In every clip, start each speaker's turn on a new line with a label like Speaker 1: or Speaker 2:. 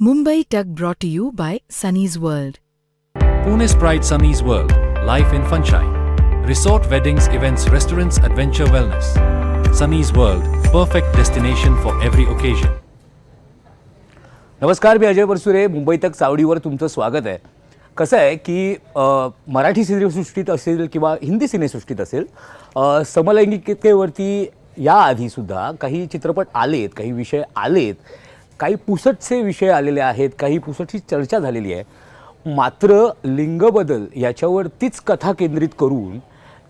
Speaker 1: Mumbai Tug brought to you by Sunny's World.
Speaker 2: Pune's Pride Sunny's World, life in funshine. Resort weddings, events, restaurants, adventure wellness. Sunny's World, perfect destination for every occasion.
Speaker 3: नमस्कार, मी अजय परसुरे. मुंबई तक चावडीवर तुमचं स्वागत आहे. कसं आहे की मराठी सिनेसृष्टीत असेल किंवा हिंदी सिनेसृष्टीत असेल, समलैंगिकतेवरती याआधीसुद्धा काही चित्रपट आलेत, काही विषय आलेत, काही पुसटसे विषय आलेले आहेत, काही पुसटची चर्चा झालेली आहे. मात्र लिंगबदल याच्यावरतीच कथा केंद्रित करून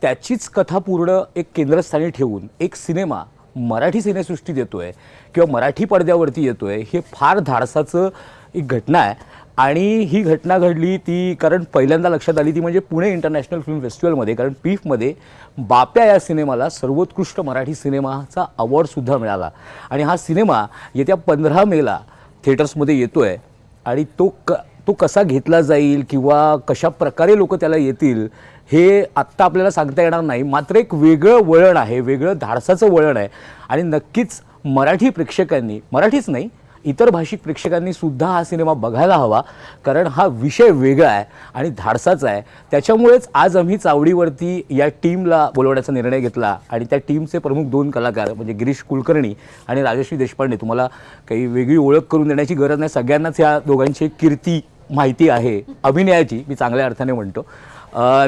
Speaker 3: त्याचीच कथा पूर्ण एक केंद्रस्थानी ठेवून एक सिनेमा मराठी सिनेसृष्टीत येतोय किंवा मराठी पडद्यावरती येतोय, हे फार धाडसाचं एक घटना आहे. आणि ही घटना घडली ती कारण पहिल्यांदा लक्षात आली ती म्हणजे पुणे इंटरनॅशनल फिल्म फेस्टिवलमध्ये. कारण पीफमध्ये बाप्या या सिनेमाला सर्वोत्कृष्ट मराठी सिनेमाचा अवॉर्डसुद्धा मिळाला. आणि हा सिनेमा येत्या 15 मेला थिएटर्समध्ये येतोय. आणि तो कसा घेतला जाईल किंवा कशा प्रकारे लोक त्याला येतील हे आत्ता आपल्याला सांगता येणार नाही. मात्र एक वेगळं वळण आहे, वेगळं धाडसाचं वळण आहे. आणि नक्कीच मराठी प्रेक्षकांनी, मराठीच नाही इतर भाषिक प्रेक्षकांनी सुद्धा हा सिनेमा बघायला हवा. कारण हा विषय वेगळा आहे आणि धाडसाचा आहे. त्याच्यामुळेच आज आम्ही चावडीवरती या टीमला बोलवण्याचा निर्णय घेतला. आणि त्या टीमचे प्रमुख 2 कलाकार म्हणजे गिरीश कुलकर्णी आणि राजश्री देशपांडे. तुम्हाला काही वेगळी ओळख करून देण्याची गरज नाही, सगळ्यांनाच या दोघांची कीर्ती माहिती आहे अभिनयाची, मी चांगल्या अर्थाने म्हणतो.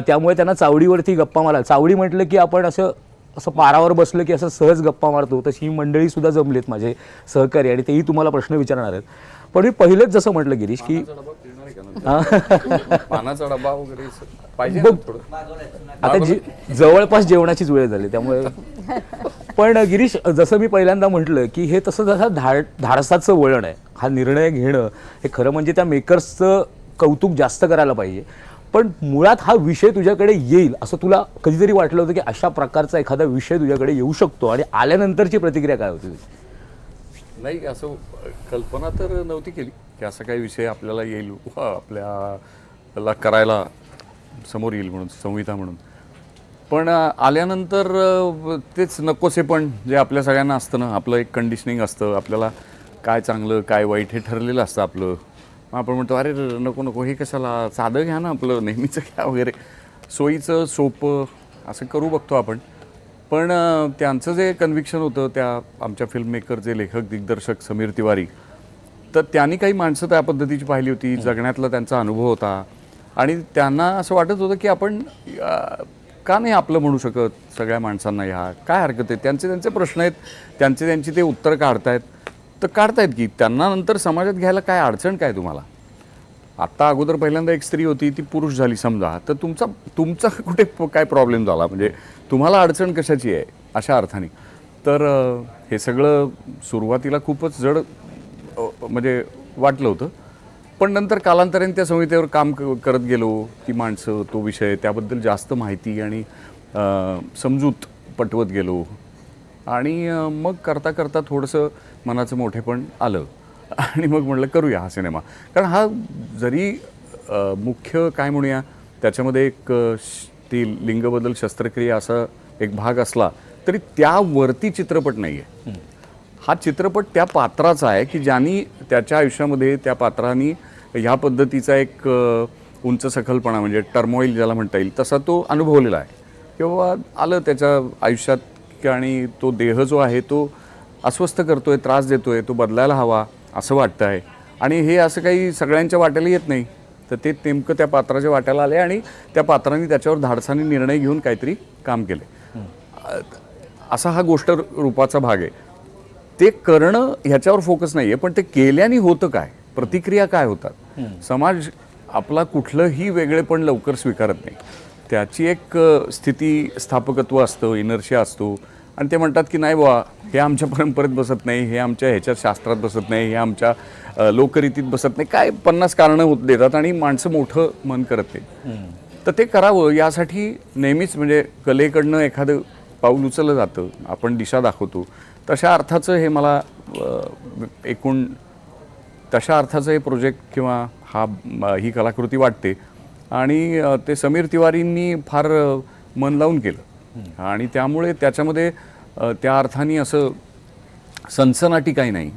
Speaker 3: त्यामुळे त्यांना चावडीवरती गप्पा मारा. चावडी म्हटलं की आपण असं पारावर बसलं की असं सहज गप्पा मारतो, तशी ही मंडळीसुद्धा जमलेत माझे सहकारी आणि तेही तुम्हाला प्रश्न विचारणार आहेत. पण मी पहिलेच जसं म्हटलं गिरीश की
Speaker 4: पानाचा डबा वगैरे पाहिजे
Speaker 3: आता जवळपास जेवणाचीच वेळ झाली त्यामुळे. पण गिरीश, जसं मी पहिल्यांदा म्हटलं की हे तसं जसं धाडसाचं वळण आहे. हा निर्णय घेणं हे खरं म्हणजे त्या मेकर्सचं कौतुक जास्त करायला पाहिजे. पण मुळात हा विषय तुझ्याकडे येईल असं तुला कधीतरी वाटलं होतं की अशा प्रकारचा एखादा विषय तुझ्याकडे येऊ शकतो? आणि आल्यानंतरची प्रतिक्रिया काय होती?
Speaker 4: नाही, असं कल्पना तर नव्हती केली की असा काही विषय आपल्याला येईल, आपल्याला करायला समोर येईल म्हणून, संहिता म्हणून. पण आल्यानंतर तेच नकोसे पण जे आपल्या सगळ्यांना असतं ना, आपलं एक कंडिशनिंग असतं, आपल्याला काय चांगलं काय वाईट हे ठरलेलं असतं आपलं. आपण म्हणतो अरे नको नको, हे कशाला, साधं घ्या ना आपलं, नेहमीचं घ्या वगैरे, सोयीचं सोपं असं करू बघतो आपण. पण त्यांचं जे कन्व्हिक्शन होतं त्या आमच्या फिल्म मेकर जे लेखक दिग्दर्शक समीर तिवारी, तर त्यांनी काही माणसं त्या पद्धतीची पाहिली होती, जगण्यातला त्यांचा अनुभव होता. आणि त्यांना असं वाटत होतं की आपण का नाही आपलं म्हणू शकत सगळ्या माणसांना, ह्या काय हरकत आहे, त्यांचे प्रश्न आहेत, त्यांची ते उत्तर काढतायत तर काढतायत की त्यांना नंतर समाजात घ्यायला काय अडचण काय तुम्हाला? आत्ता अगोदर पहिल्यांदा एक स्त्री होती, ती पुरुष झाली समजा, तर तुमचा कुठे काय प्रॉब्लेम झाला, म्हणजे तुम्हाला अडचण कशाची आहे अशा अर्थाने. तर हे सगळं सुरुवातीला खूपच जड म्हणजे वाटलं होतं. पण नंतर कालांतराने त्या संहितेवर काम करत गेलो, ती माणसं, तो विषय, त्याबद्दल जास्त माहिती आणि समजूत पटवत गेलो. आणि मग करता करता थोडंसं मनाचं मोठेपण आलं आणि मग म्हटलं करूया हा सिनेमा. कारण हा जरी मुख्य काय म्हणूया त्याच्यामध्ये एक ती लिंगबदल शस्त्रक्रिया असा एक भाग असला तरी त्यावरती चित्रपट नाही आहे. हा चित्रपट त्या पात्राचा आहे की ज्यांनी त्याच्या आयुष्यामध्ये त्या पात्रांनी ह्या पद्धतीचा एक उंच सखलपणा म्हणजे टर्मोईल ज्याला म्हणता येईल तसा तो अनुभवलेला आहे किंवा आलं त्याच्या आयुष्यात. आणि तो देह जो आहे तो अस्वस्थ करतोय, त्रास देतोय, तो बदलायला हवा असं वाटतं आहे. आणि हे असं काही सगळ्यांच्या वाट्याला येत नाही, तर ते नेमकं त्या पात्राच्या वाट्याला आले आणि त्या पात्रांनी त्याच्यावर धाडसाने निर्णय घेऊन काहीतरी काम केले. असा हा गोष्ट रूपाचा भाग आहे. ते करणं ह्याच्यावर फोकस नाही आहे, पण ते केल्याने होतं काय, प्रतिक्रिया काय होतात. समाज आपला कुठलंही वेगळेपण लवकर स्वीकारत नाही, त्याची एक स्थिती स्थापकत्व असतं, इनर्शिया असतो. आणि ते म्हणतात की नाही बुवा, हे आमच्या परंपरेत बसत नाही, हे आमच्या ह्याच्यात शास्त्रात बसत नाही, हे आमच्या लोकरीतीत बसत नाही, काय 50 कारणं देतात आणि माणसं मोठं मन करत नाही. तर ते करावं यासाठी नेहमीच म्हणजे कलेकडनं एखादं पाऊल उचललं जातं, आपण दिशा दाखवतो. तशा अर्थाचं हे मला एकूण तशा अर्थाचं हे प्रोजेक्ट किंवा ही कलाकृती वाटते. आणि ते समीर तिवारींनी फार मन लावून केलं आणि त्यामुळे त्याच्यामध्ये त्या अर्थाने असं सनसनाटी काही नाही,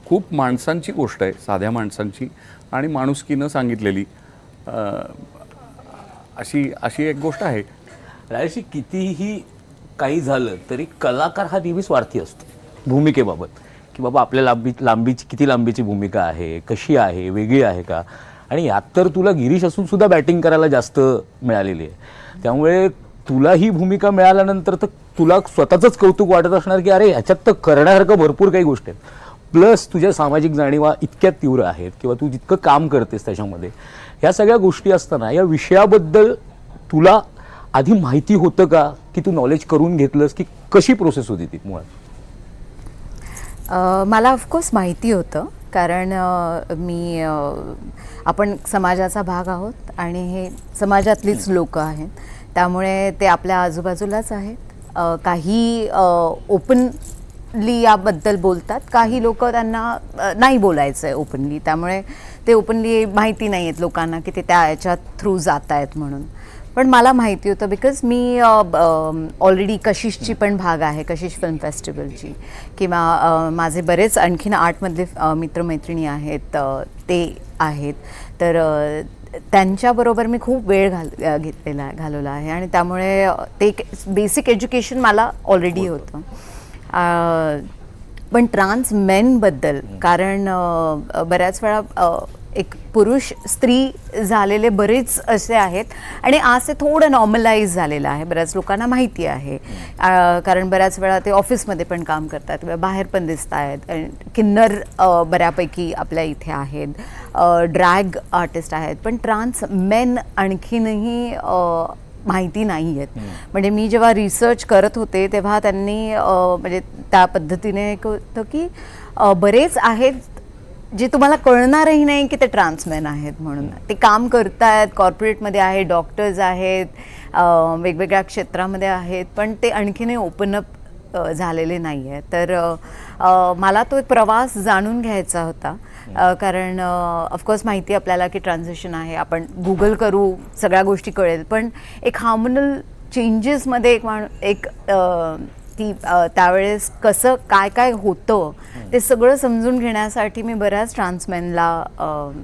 Speaker 4: खूप माणसांची गोष्ट आहे, साध्या माणसांची आणि माणुसकीनं सांगितलेली अशी अशी एक गोष्ट आहे.
Speaker 3: राजेशजी, कितीही काही झालं तरी कलाकार हा नेहमी स्वार्थी असतो भूमिकेबाबत, की बाबा आपल्या लांबीची किती लांबीची भूमिका आहे, कशी आहे, वेगळी आहे का. आणि यात तर तुला गिरीश असून सुद्धा बॅटिंग करायला जास्त मिळालेली आहे. त्यामुळे तुला ही भूमिका मिळाल्यानंतर तर तुला स्वतःचंच कौतुक वाटत असणार की अरे ह्याच्यात तर करण्यासारखं भरपूर काही गोष्टी आहेत. प्लस तुझ्या सामाजिक जाणीवा इतक्या तीव्र आहेत किंवा तू जितकं काम करतेस त्याच्यामध्ये, ह्या सगळ्या गोष्टी असताना या विषयाबद्दल तुला आधी माहिती होतं का, की तू नॉलेज करून घेतलंस, की कशी प्रोसेस होती ती मुळात?
Speaker 5: मला ऑफकोर्स माहिती होतं, कारण आपण समाजाचा भाग आहोत आणि हे समाजातलीच लोक आहेत, त्यामुळे ते आपल्या आजूबाजूलाच आहेत. काही ओपनली याबद्दल बोलतात, काही लोक त्यांना नाही बोलायचं आहे ओपनली, त्यामुळे ते ओपनली माहिती नाही आहेत लोकांना की ते त्याच्या थ्रू जात आहेत म्हणून. पण मला माहिती होतं बिकॉज मी ऑलरेडी कशिशची पण भाग आहे, कशिश फिल्म फेस्टिवलची, किंवा माझे बरेच आणखीन आर्टमधले मित्रमैत्रिणी आहेत ते आहेत, तर त्यांच्याबरोबर मी खूप वेळ घालवला आहे आणि त्यामुळे ते बेसिक एज्युकेशन मला ऑलरेडी होतं. पण ट्रान्स मेनबद्दल, कारण बऱ्याच वेळा एक पुरुष स्त्री झालेले बरेच असे आहेत आणि आज ते थोडं नॉर्मलाइज झालेलं आहे, बऱ्याच लोकांना माहिती आहे, कारण बऱ्याच वेळा ते ऑफिसमध्ये पण काम करतात किंवा बाहेर पण दिसत आहेत. किन्नर बऱ्यापैकी आपल्या इथे आहेत, ड्रॅग आर्टिस्ट आहेत, पण ट्रान्स मेन आणखीनही माहिती नाही आहेत. म्हणजे मी जेव्हा रिसर्च करत होते तेव्हा त्यांनी म्हणजे त्या पद्धतीने होतं की बरेच आहेत जे तुम्हाला कळणारही नाही की ते ट्रान्समॅन आहेत म्हणून. ते काम करतायत, कॉर्पोरेटमध्ये आहेत, डॉक्टर्स आहेत, वेगवेगळ्या क्षेत्रामध्ये आहेत, पण ते आणखीनही ओपनअप झालेले नाही आहेत. तर मला तो एक प्रवास जाणून घ्यायचा होता, कारण ऑफकोर्स माहिती आपल्याला की ट्रान्झिशन आहे, आपण गुगल करू सगळ्या गोष्टी कळेल, पण एक हार्मोनल चेंजेसमध्ये एक ती त्यावेळेस कसं काय काय होतं ते सगळं समजून घेण्यासाठी मी बऱ्याच ट्रान्समॅनला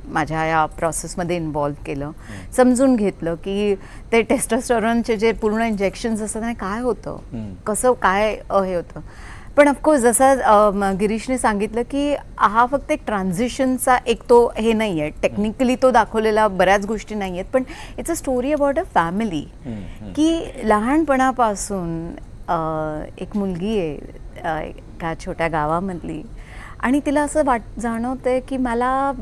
Speaker 5: माझ्या या प्रोसेसमध्ये इन्व्हॉल्व केलं, समजून घेतलं की ते टेस्टोस्टेरॉनचे जे पूर्ण इंजेक्शन्स असतात त्याने काय होतं, कसं काय हे होतं. पण ऑफकोर्स जसं गिरीशने सांगितलं की हा फक्त एक ट्रान्झिशनचा एक तो हे नाही आहे, टेक्निकली तो दाखवलेला बऱ्याच गोष्टी नाही आहेत, पण it's a story about a family, की लहानपणापासून एक मुलगी आहे एका छोट्या गावामधली आणि तिला असं जाणवतंय की मला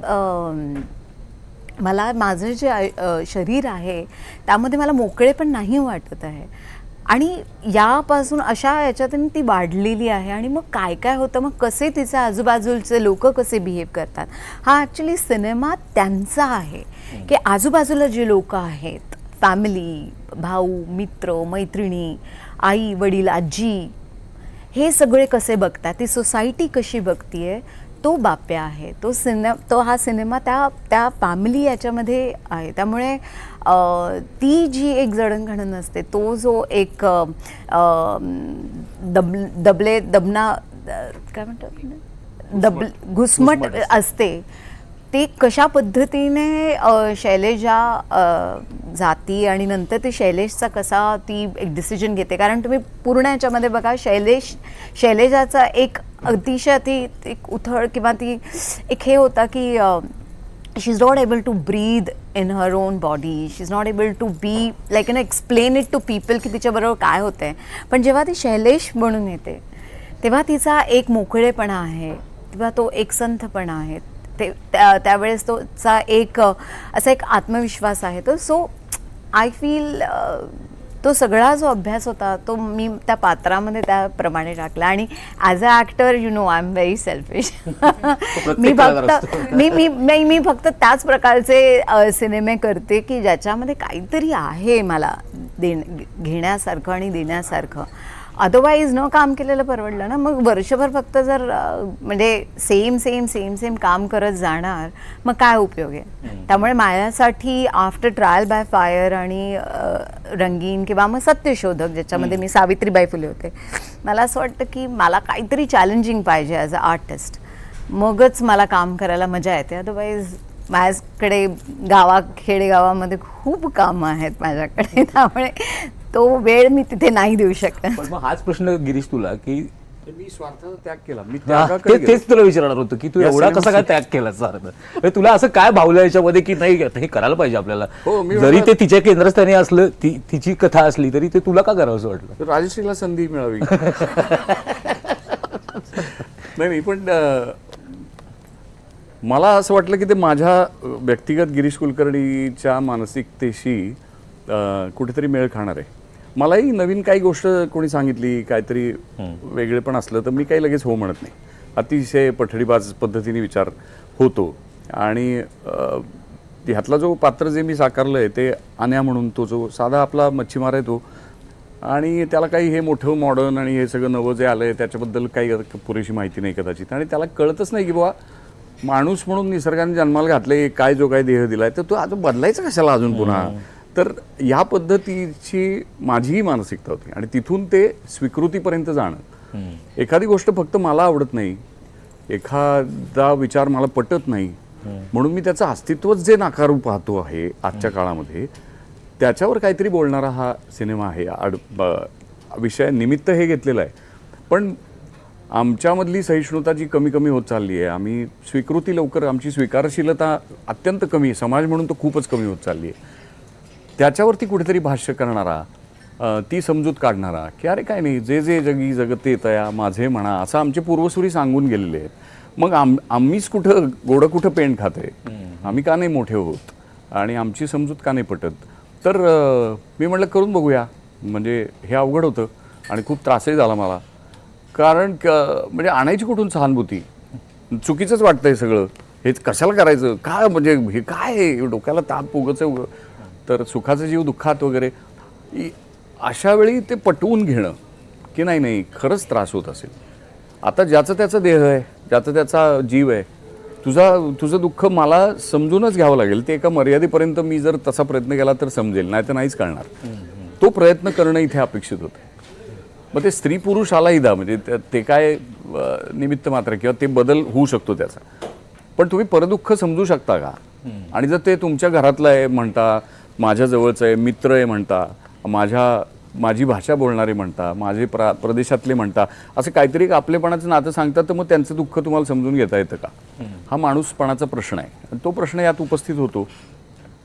Speaker 5: माझं जे शरीर आहे त्यामध्ये मला मोकळे पण नाही वाटत आहे. आणि यापासून अशा याच्यातून ती वाढलेली आहे आणि मग काय काय होतं, मग कसे तिचे आजूबाजूचे लोक कसे बिहेव करतात. हा ॲक्च्युली सिनेमा त्यांचा आहे की आजूबाजूला जे लोक आहेत, फॅमिली, भाऊ, मित्र, मैत्रिणी, आई वडील, आजी, हे सगळे कसे बघतात, ती सोसायटी कशी बघतीये, तो बाप्या आहे. तो हा सिनेमा त्या फॅमिली याच्यामध्ये आहे. त्यामुळे ती जी एक जडणघडण असते, तो जो एक दबना काय म्हणतात घुसमट असते, ते कशा पद्धतीने शैलेजा जाती आणि नंतर ते शैलेशचा कसा ती एक डिसिजन घेते. कारण तुम्ही पूर्ण याच्यामध्ये बघा, शैलेजाचा एक अतिशय ती एक उथळ किंवा ती एक हे होता की she is not able to breathe in her own body, she is not able to be like explain it to people की तिच्याबरोबर काय होतं आहे. पण जेव्हा ती शैलेश बनून येते तेव्हा तिचा एक मोकळेपणा आहे, तेव्हा तो एक संथपणा आहे, त्यावेळेस तोचा एक असा एक आत्मविश्वास आहे. तो सो आय फील तो सगळा जो अभ्यास होता तो मी त्या पात्रामध्ये त्याप्रमाणे टाकला. आणि as a actor you know I am very selfish. मी फक्त त्याच प्रकारचे सिनेमे करते की ज्याच्यामध्ये काहीतरी आहे मला घेण्यासारखं आणि देण्यासारखं. अदरवाईज न काम केलेलं परवडलं ना. मग वर्षभर फक्त जर म्हणजे सेम काम करत जाणार मग काय उपयोग आहे. त्यामुळे माझ्यासाठी आफ्टर ट्रायल बाय फायर आणि रंगीन किंवा मग सत्यशोधक ज्याच्यामध्ये मी सावित्रीबाई फुले होते, मला असं वाटतं की मला काहीतरी चॅलेंजिंग पाहिजे ॲज अ आर्टिस्ट. मगच मला काम करायला मजा येते. अदरवाईज माझ्याकडे खेडेगावामध्ये खूप कामं आहेत माझ्याकडे, त्यामुळे तो वेळ मी तिथे नाही देऊ शकत.
Speaker 3: पण मग हाच प्रश्न गिरीश तुला की
Speaker 4: मी स्वार्थाचा त्याग केला. मी
Speaker 3: तेच तुला विचारणार होतं की तू एवढा कसा काय त्याग केला अर्थ तुला असं काय भावलं याच्यामध्ये की नाही हे करायला पाहिजे आपल्याला,
Speaker 4: हो, मी
Speaker 3: जरी ते तिच्या केंद्रस्थानी असलं तिची कथा असली तरी ते तुला का करावं असं वाटलं?
Speaker 4: राजश्रीला संधी मिळावी. नाही पण मला असं वाटलं की ते माझ्या व्यक्तिगत गिरीश कुलकर्णीच्या मानसिकतेशी कुठेतरी मेळ खाणार आहे. मलाही नवीन काही गोष्ट कोणी सांगितली, काहीतरी वेगळे पण असलं तर मी काही लगेच हो म्हणत नाही. अतिशय पठडीबाज पद्धतीने विचार होतो. आणि ह्यातला जो पात्र जे मी साकारलं आहे ते आन्या म्हणून, तो जो साधा आपला मच्छीमार आहे तो, आणि त्याला काही हे मोठं मॉडर्न आणि हे सगळं नवं जे आलं आहे त्याच्याबद्दल काही पुरेशी माहिती नाही कदाचित, आणि त्याला कळतच नाही की बाबा माणूस म्हणून निसर्गाने जन्माला घातले, काय जो काय देह दिलाय तर तो आता बदलायचं कशाला अजून पुन्हा. तर या पद्धतीची माझीही मानसिकता होती आणि तिथून ते स्वीकृतीपर्यंत जाणं. एखादी गोष्ट फक्त मला आवडत नाही, एखादा विचार मला पटत नाही म्हणून मी त्याचं अस्तित्वच जे नाकारू पाहतो आहे आजच्या काळामध्ये, त्याच्यावर काहीतरी बोलणारा हा सिनेमा आहे. विषय निमित्त हे घेतलेलं आहे. पण आमच्यामधली सहिष्णुता जी कमी कमी होत चालली आहे, आम्ही स्वीकृती लवकर, आमची स्वीकारशीलता अत्यंत कमी आहे, समाज म्हणून तो खूपच कमी होत चालली आहे. त्याच्यावरती कुठेतरी भाष्य करणारा, ती समजूत काढणारा की अरे काय नाही, जे जे जगी जगते तया माझे म्हणा, असं आमचे पूर्वसुरी सांगून गेलेले आहेत. मग आम्हीच कुठं गोडं कुठं पेंड खाते, आम्ही का नाही मोठे होत आणि आमची समजूत का नाही पटत. तर मी म्हटलं करून बघूया. म्हणजे हे अवघड होतं आणि खूप त्रासही झाला मला, कारण म्हणजे आणायची कुठून सहानुभूती, चुकीचंच वाटतंय सगळं, हेच कशाला करायचं, काय म्हणजे हे काय डोक्याला ताप उगाच, तर सुखाचा जीव दुःखात वगैरे. अशा वेळी ते पटवून घेणं की नाही नाही खरंच त्रास होत असेल, आता ज्याचं त्याचं देह आहे, ज्याचं त्याचा जीव आहे, तुझं दुःख मला समजूनच घ्यावं लागेल. ते एका मर्यादेपर्यंत मी जर तसा प्रयत्न केला तर समजेल, नाही तर नाहीच कळणार. तो प्रयत्न करणं इथे अपेक्षित होतं. मग ते स्त्री पुरुष आलाही दा, म्हणजे ते काय निमित्त मात्र किंवा ते बदल होऊ शकतो त्याचा, पण तुम्ही परदुःख समजू शकता का? आणि जर ते तुमच्या घरातलं आहे म्हणता, माझ्या जवळचं आहे, मित्र आहे म्हणता, माझी भाषा बोलणारे म्हणता, माझे प्रदेशातले म्हणता, असं काहीतरी एक आपलेपणाचं नातं सांगतात, तर मग त्यांचं दुःख तुम्हाला समजून घेता येतं का? हा माणूसपणाचा प्रश्न आहे आणि तो प्रश्न यात उपस्थित होतो.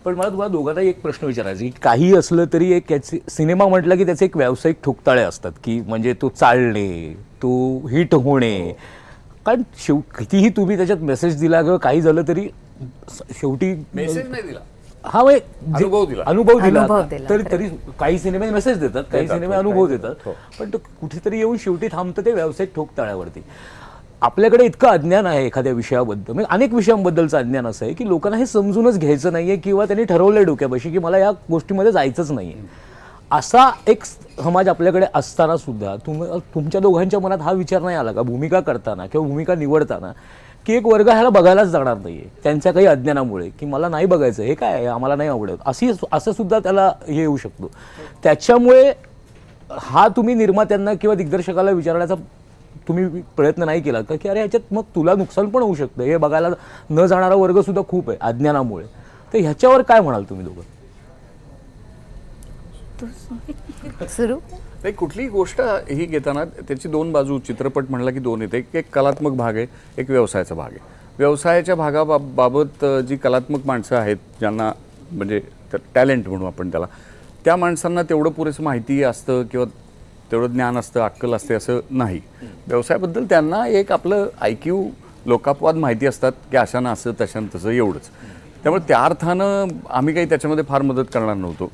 Speaker 3: पण मला तुम्हाला दोघांना एक प्रश्न विचारायचा की काही असलं तरी एक सिनेमा म्हटलं की त्याचे एक व्यावसायिक ठोकताळे असतात की म्हणजे तो चालणे, तो हिट होणे, कारण कितीही तुम्ही त्याच्यात मेसेज दिला किंवा काही झालं तरी शेवटी
Speaker 4: मेसेज नाही दिला,
Speaker 3: हा अनुभव दिला तर तरी काही सिनेमे मेसेज देतात, काही सिनेमे अनुभव देतात, पण तो कुठेतरी येऊन शेवटी थांबतं ते व्यावसायिक ठोकताळ्यावरती. आपल्याकडे इतकं अज्ञान आहे एखाद्या विषयाबद्दल, म्हणजे अनेक विषयांबद्दलचं अज्ञान असं आहे की लोकांना हे समजूनच घ्यायचं नाहीये किंवा त्यांनी ठरवलंय डोक्यापाशी की मला या गोष्टीमध्ये जायचंच नाहीये. असा एक समाज आपल्याकडे असताना सुद्धा तुमच्या दोघांच्या मनात हा विचार नाही आला का भूमिका करताना किंवा भूमिका निवडताना की एक वर्ग ह्याला बघायलाच जाणार नाहीये त्यांच्या काही अज्ञानामुळे, की मला नाही बघायचं, हे काय आहे, आम्हाला नाही आवडत, असं सुद्धा त्याला हे येऊ शकतो. त्याच्यामुळे हा तुम्ही निर्मात्यांना किंवा दिग्दर्शकाला विचारण्याचा तुम्ही प्रयत्न नाही केला का की अरे ह्याच्यात मग तुला नुकसान पण होऊ शकतं, हे बघायला न जाणारा वर्ग सुद्धा खूप आहे अज्ञानामुळे. तर ह्याच्यावर काय म्हणाल तुम्ही दोघं?
Speaker 5: सुरू
Speaker 4: नाही, कुठलीही गोष्ट ही घेताना त्याची दोन बाजू, चित्रपट म्हणला की दोन येते. एक कलात्मक भाग आहे, एक व्यवसायाचा भाग आहे. व्यवसायाच्या भागाबाबत जी कलात्मक माणसं आहेत, ज्यांना म्हणजे टॅलेंट म्हणू आपण त्याला, त्या माणसांना तेवढं पुरेसं माहिती असतं किंवा तेवढं ज्ञान असतं, अक्कल असते असं नाही. व्यवसायाबद्दल त्यांना एक आपलं IQ लोकापवाद माहिती असतात की अशानं असं तशानं तसं एवढंच. त्यामुळे त्या अर्थानं आम्ही काही त्याच्यामध्ये फार मदत करणार नव्हतो.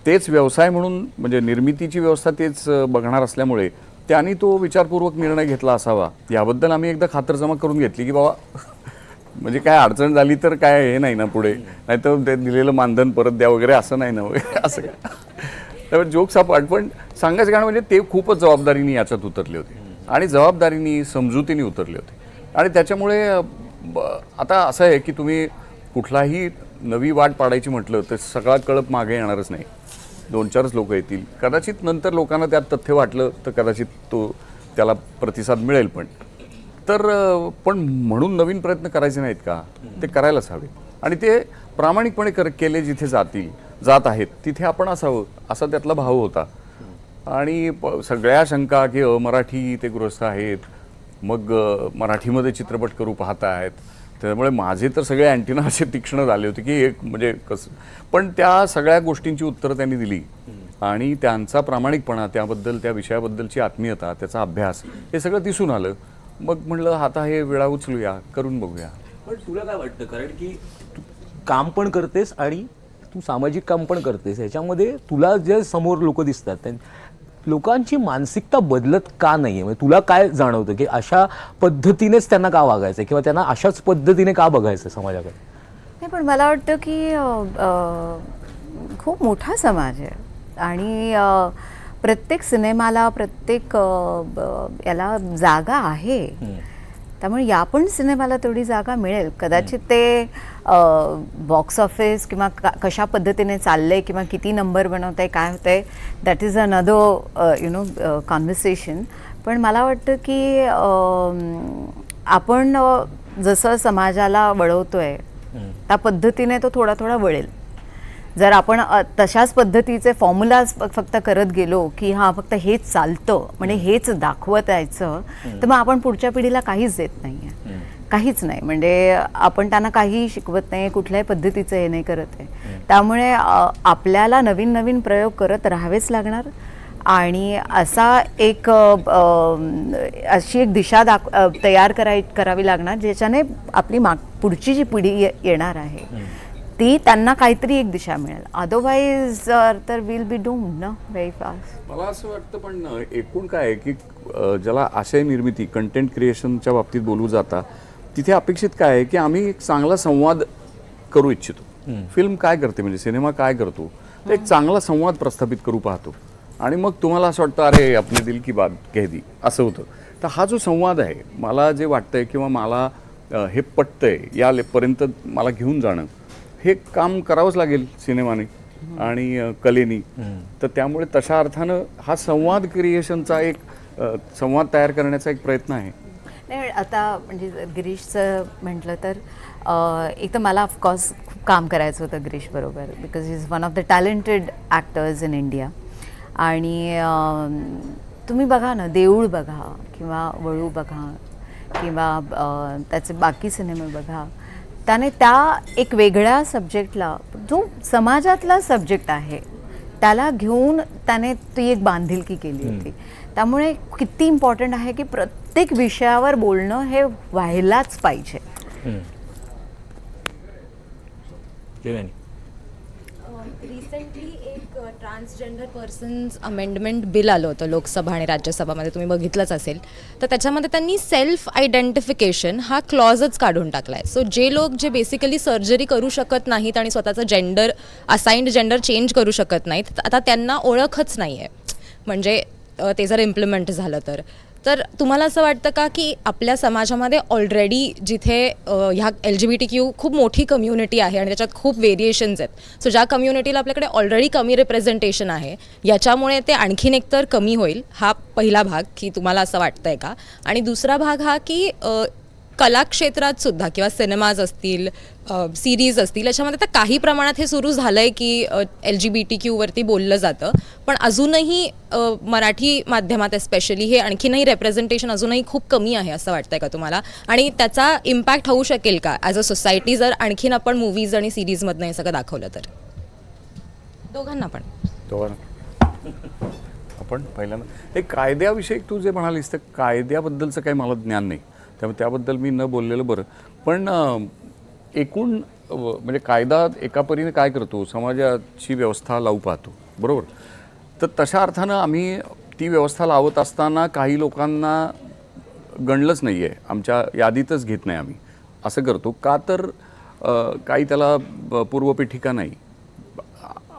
Speaker 4: तेच व्यवसाय म्हणून म्हणजे निर्मितीची व्यवस्था तेच बघणार असल्यामुळे त्यांनी तो विचारपूर्वक निर्णय घेतला असावा याबद्दल आम्ही एकदा खातरजमा करून घेतली की बाबा म्हणजे काय अडचण झाली तर काय हे नाही ना पुढे, नाही तर ते दिलेलं मानधन परत द्या वगैरे असं नाही ना वगैरे असं काय. त्यामुळे जोक्स अपार्ट, पण सांगायचं कारण म्हणजे ते खूपच जबाबदारीने याच्यात उतरले होते आणि जबाबदारीने समजुतीने उतरले होते. आणि त्याच्यामुळे आता असं आहे की तुम्ही कुठलाही नवी वाट पाडायची म्हटलं तर सगळा कळप मागे येणारच नाही, 2-4च लोक येतील. कदाचित नंतर लोकांना त्यात तथ्य वाटलं तर कदाचित त्याला प्रतिसाद मिळेल, पण तर पण म्हणून नवीन प्रयत्न करायचे नाहीत का, ते करायलाच हवे आणि ते प्रामाणिकपणे केले जिथे जात आहेत तिथे आपण असावं असा त्यातला भाव होता. आणि सगळ्या शंका की मराठी ते गृहस्थ आहेत, मग मराठीमध्ये चित्रपट करू पाहतायत, त्यामुळे माझे तर सगळे अँटिना असे तीक्ष्ण झाले होते की एक म्हणजे कसं. पण त्या सगळ्या गोष्टींची उत्तरं त्यांनी दिली आणि त्यांचा प्रामाणिकपणा, त्याबद्दल त्या विषयाबद्दलची आत्मीयता, त्याचा अभ्यास, हे सगळं दिसून आलं. मग म्हणलं आता हे वेळा उचलूया, करून बघूया.
Speaker 3: पण तुला काय वाटतं, कारण की तू काम पण करतेस आणि तू सामाजिक काम पण करतेस, ह्याच्यामध्ये तुला जे समोर लोक दिसतात लोकांची मानसिकता बदलत का नाही आहे? म्हणजे तुला काय जाणवतं की अशा पद्धतीनेच त्यांना का वागायचं किंवा त्यांना अशाच पद्धतीने का बघायचं समाजाकडे?
Speaker 5: नाही, पण मला वाटतं की खूप मोठा समाज आहे आणि प्रत्येक सिनेमाला, प्रत्येक याला जागा आहे. त्यामुळे या पण सिनेमाला तेवढी जागा मिळेल. कदाचित ते बॉक्स ऑफिस किंवा कशा पद्धतीने चाललंय किंवा किती नंबर बनवत आहे, काय होतं आहे, दॅट इज अनदर कॉन्व्हर्सेशन. पण मला वाटतं की आपण जसं समाजाला वळवतोय त्या पद्धतीने तो थोडा थोडा वळेल. जर आपण तशाच पद्धतीचे फॉर्म्युलाज फक्त करत गेलो की हां फक्त हेच चालतं म्हणजे हेच दाखवत यायचं, तर मग आपण पुढच्या पिढीला काहीच देत नाही आहे, काहीच नाही. म्हणजे आपण त्यांना काहीही शिकवत नाही, कुठल्याही पद्धतीचं हे नाही करत आहे. त्यामुळे आपल्याला नवीन नवीन प्रयोग करत राहावेच लागणार आणि असा एक अशी एक दिशा तयार करावी लागणार ज्याच्याने आपली पुढची जी पिढी येणार आहे ती त्यांना काहीतरी एक दिशा मिळेल. अदरवाईज तर विल बी डूम्ड ना व्हेरी फास्ट.
Speaker 4: मला असं वाटतं. पण एकूण काय आहे की ज्याला आशय निर्मिती, कंटेंट क्रिएशनच्या बाबतीत बोलू जाता, तिथे अपेक्षित काय आहे की आम्ही एक चांगला संवाद करू इच्छितो. फिल्म काय करते, म्हणजे सिनेमा काय करतो, तर एक चांगला संवाद प्रस्थापित करू पाहतो आणि मग तुम्हाला असं वाटतं अरे आपली दिल की बात कह दी, असं होतं. तर हा जो संवाद आहे, मला जे वाटतंय किंवा मला हे पटतंय यापर्यंत मला घेऊन जाणं, हे काम करावंच लागेल सिनेमाने आणि कलेनी. तर त्यामुळे तशा अर्थानं हा संवाद क्रिएशनचा एक संवाद तयार करण्याचा एक प्रयत्न आहे.
Speaker 5: नाही, आता म्हणजे गिरीशचं म्हटलं तर एक तर मला ऑफकोर्स खूप काम करायचं होतं गिरीश बरोबर, because is one of the talented actors in India. आणि तुम्ही बघा ना, देऊळ बघा किंवा वळू बघा किंवा त्याचे बाकी सिनेमे बघा, त्याने त्या एक वेगळ्या सब्जेक्टला, जो समाजातला सब्जेक्ट आहे त्याला घेऊन त्याने ती एक बांधिलकी केली होती. त्यामुळे किती इम्पॉर्टंट आहे की प्रत्येक विषयावर बोलणं हे व्हायलाच पाहिजे.
Speaker 6: रिसेंटली एक ट्रान्सजेंडर पर्सन्स अमेंडमेंट बिल आलं होतं लोकसभा आणि राज्यसभामध्ये, तुम्ही बघितलंच असेल. तर त्याच्यामध्ये त्यांनी सेल्फ आयडेंटिफिकेशन हा क्लॉजच काढून टाकला आहे. सो जे लोक जे बेसिकली सर्जरी करू शकत नाहीत आणि स्वतःचं जेंडर, असाइन्ड जेंडर चेंज करू शकत नाहीत, आता त्यांना ओळखच नाही आहे. म्हणजे ते जर इम्प्लिमेंट झालं तर तुम्हाला असं वाटतं का की आपल्या समाजामध्ये ऑलरेडी जिथे ह्या LGBT खूप मोठी कम्युनिटी आहे आणि त्याच्यात खूप व्हेरिएशन्स आहेत, सो ज्या कम्युनिटीला आपल्याकडे ऑलरेडी कमी रिप्रेझेंटेशन आहे, याच्यामुळे ते आणखीन एकतर कमी होईल, हा पहिला भाग की तुम्हाला असं वाटतंय का? आणि दुसरा भाग हा की कलाक्षेत्रात सुद्धा किंवा सिनेमाज असतील, सिरीज असतील, याच्यामध्ये तर काही प्रमाणात हे सुरू झालं आहे की LGBTQ बोललं जातं, पण अजूनही मराठी माध्यमात स्पेशली हे आणखीनही रेप्रेझेंटेशन अजूनही खूप कमी आहे, असं वाटतंय का तुम्हाला? आणि त्याचा इम्पॅक्ट होऊ शकेल का ॲज अ सोसायटी जर आणखीन आपण मूवीज आणि सिरीजमधनं हे सगळं दाखवलं तर? दोघांना पण.
Speaker 4: आपण पहिल्यांदा एक कायद्याविषयी तू जे म्हणालीस, तर कायद्याबद्दलचं काही मला ज्ञान नाही, त्यामुळे त्याबद्दल मी न बोललेलं बरं. पण एकूण म्हणजे कायदा एका परीने काय करतो, समाजाची व्यवस्था लावू पाहतो, बरोबर. तर तशा अर्थानं आम्ही ती व्यवस्था लावत असताना काही लोकांना गणलंच नाही आहे, आमच्या यादीतच घेत नाही आम्ही, असं करतो का? तर काही त्याला पूर्वपीठिका नाही.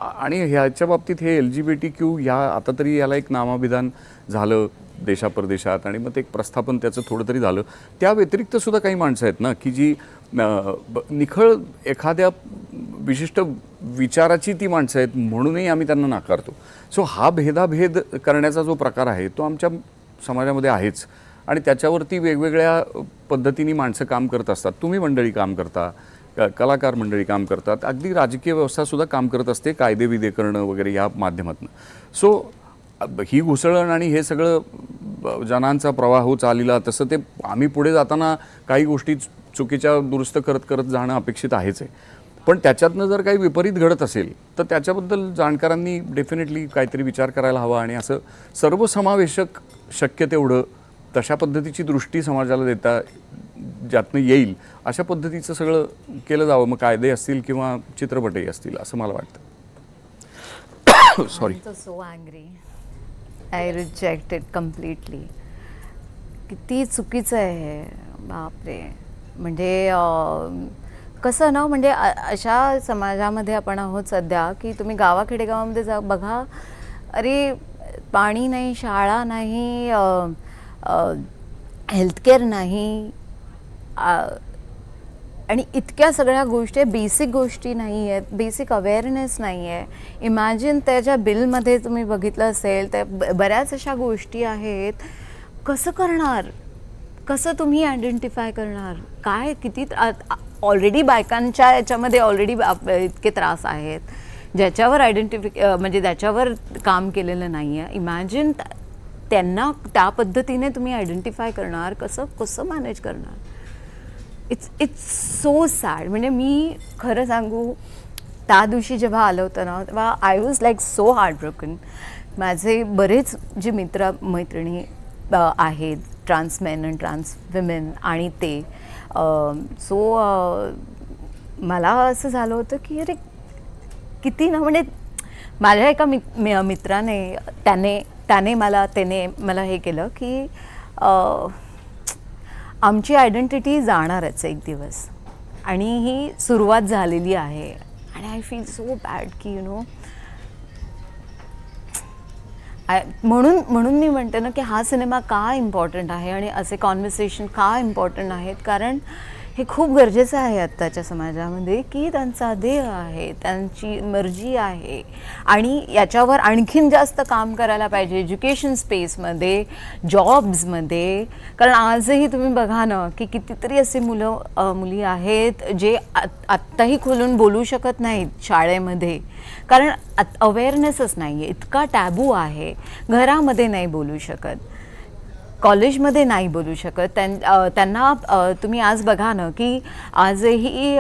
Speaker 4: आणि ह्याच्या बाबतीत हे LGBTQ ह्या आता तरी याला एक नामाभिधान झालं देशाप्रदेशात आणि मग ते एक प्रस्थापन त्याचं थोडं तरी झालं. त्या व्यतिरिक्त सुद्धा काही माणसं आहेत ना की जी निखळ एखाद्या विशिष्ट विचाराची ती माणसं आहेत म्हणूनही आम्ही त्यांना नाकारतो. सो हा भेदाभेद करण्याचा जो प्रकार आहे तो आमच्या समाजामध्ये आहेच आणि त्याच्यावरती वेगवेगळ्या पद्धतीने माणसं काम करत असतात. तुम्ही मंडळी काम करता, कलाकार मंडळी काम करतात, अगदी राजकीय व्यवस्थासुद्धा काम करत असते कायदेविधे करणं वगैरे या माध्यमातून. सो ही घुसळण आणि हे सगळं जनांचा प्रवाह हो चालला तसं ते आम्ही पुढे जाताना काही गोष्टी चुकीच्या दुरुस्त करत करत जाणं अपेक्षित आहेच आहे. पण त्याच्यातनं जर काही विपरीत घडत असेल तर त्याच्याबद्दल जाणकारांनी डेफिनेटली काहीतरी विचार करायला हवा आणि असं सर्वसमावेशक शक्य तेवढं तशा पद्धतीची दृष्टी समाजाला देता ज्यातनं येईल अशा पद्धतीचं सगळं केलं जावं. मग कायदे असतील किंवा चित्रपटही असतील असं मला वाटतं. Sorry.
Speaker 5: So angry, I reject it completely. किती चुकीचं आहे हे, बापरे. म्हणजे कसं ना, म्हणजे अशा समाजामध्ये आपण आहोत सध्या की तुम्ही गावाखेडेगावामध्ये जा बघा, अरे पाणी नाही, शाळा नाही, हेल्थकेअर नाही, आणि इतक्या सगळ्या गोष्टी, बेसिक गोष्टी नाही आहेत, बेसिक अवेअरनेस नाही आहे. इमॅजिन त्याच्या बिलमध्ये तुम्ही बघितलं असेल तर बऱ्याच अशा गोष्टी आहेत. कसं करणार, कसं तुम्ही आयडेंटिफाय करणार, काय किती ऑलरेडी बायकांच्या याच्यामध्ये ऑलरेडी इतके त्रास आहेत ज्याच्यावर म्हणजे त्याच्यावर काम केलेलं नाही आहे. इमॅजिन त्यांना त्या पद्धतीने तुम्ही आयडेंटिफाय करणार, कसं कसं मॅनेज करणार. It's so sad. म्हणजे मी खरं सांगू, त्या दिवशी जेव्हा आलं होतं ना तेव्हा I was like so heartbroken. माझे बरेच जे मित्र मैत्रिणी आहेत, trans men and trans women, आणि ते सो मला असं झालं होतं की अरे किती ना, म्हणजे माझ्या एका मित्राने त्याने मला हे केलं की आमची आयडेंटिटी जाणारच एक दिवस आणि ही सुरुवात झालेली आहे. आणि आय फील सो बॅड की यू नो, म्हणून मी म्हणते ना की हा सिनेमा का इम्पॉर्टंट आहे आणि असे कॉन्व्हर्सेशन का इम्पॉर्टंट आहेत. कारण हे खूप गरजेचं आहे आत्ताच्या समाजामध्ये की त्यांचा देह आहे, त्यांची मर्जी आहे, आणि याच्यावर आणखीन जास्त काम करायला पाहिजे एज्युकेशन स्पेसमध्ये, जॉब्समध्ये. कारण आजही तुम्ही बघा ना की कितीतरी असे मुली आहेत जे आत्ताही खुलून बोलू शकत नाहीत शाळेमध्ये, कारण अवेअरनेसच नाही आहे, इतका टॅबू आहे. घरामध्ये नाही बोलू शकत, कॉलेजमध्ये नाही बोलू शकत. त्यांना तुम्ही आज बघा ना की आजही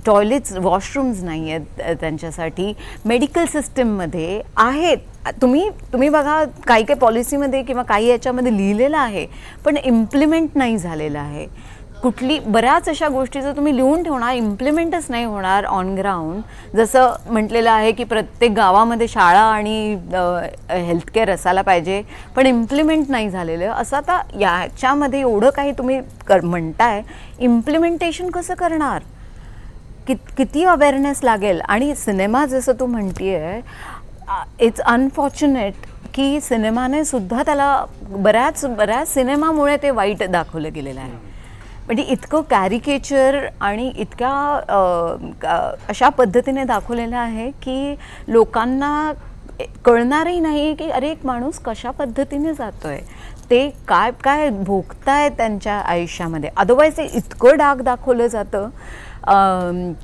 Speaker 5: टॉयलेट्स, वॉशरूम्स नाही आहेत त्यांच्यासाठी. मेडिकल सिस्टीममध्ये आहेत, तुम्ही बघा काही काही पॉलिसीमध्ये किंवा काही याच्यामध्ये लिहिलेलं आहे पण इम्प्लिमेंट नाही झालेलं आहे. बऱ्याच अशा गोष्टी जर तुम्ही लिहून ठेवणार, इम्प्लिमेंटच नाही होणार ऑन ग्राउंड. जसं म्हटलेलं आहे की प्रत्येक गावामध्ये शाळा आणि हेल्थकेअर असायला पाहिजे, पण इम्प्लिमेंट नाही झालेलं. असं आता याच्यामध्ये एवढं काही तुम्ही म्हणताय, इम्प्लिमेंटेशन कसं करणार, किती अवेअरनेस लागेल. आणि सिनेमा जसं तू म्हणतीये, इट्स अनफॉर्च्युनेट की सिनेमाने सुद्धा त्याला बऱ्याच सिनेमामुळे ते वाईट दाखवलं गेलेलं आहे. म्हणजे इतकं कॅरिकेचर आणि इतक्या अशा पद्धतीने दाखवलेलं आहे की लोकांना कळणारही नाही की अरे एक माणूस कशा पद्धतीने जातोय, ते काय काय भोगताय त्यांच्या आयुष्यामध्ये. अदरवाईज ते इतकं डाग दाखवलं जातं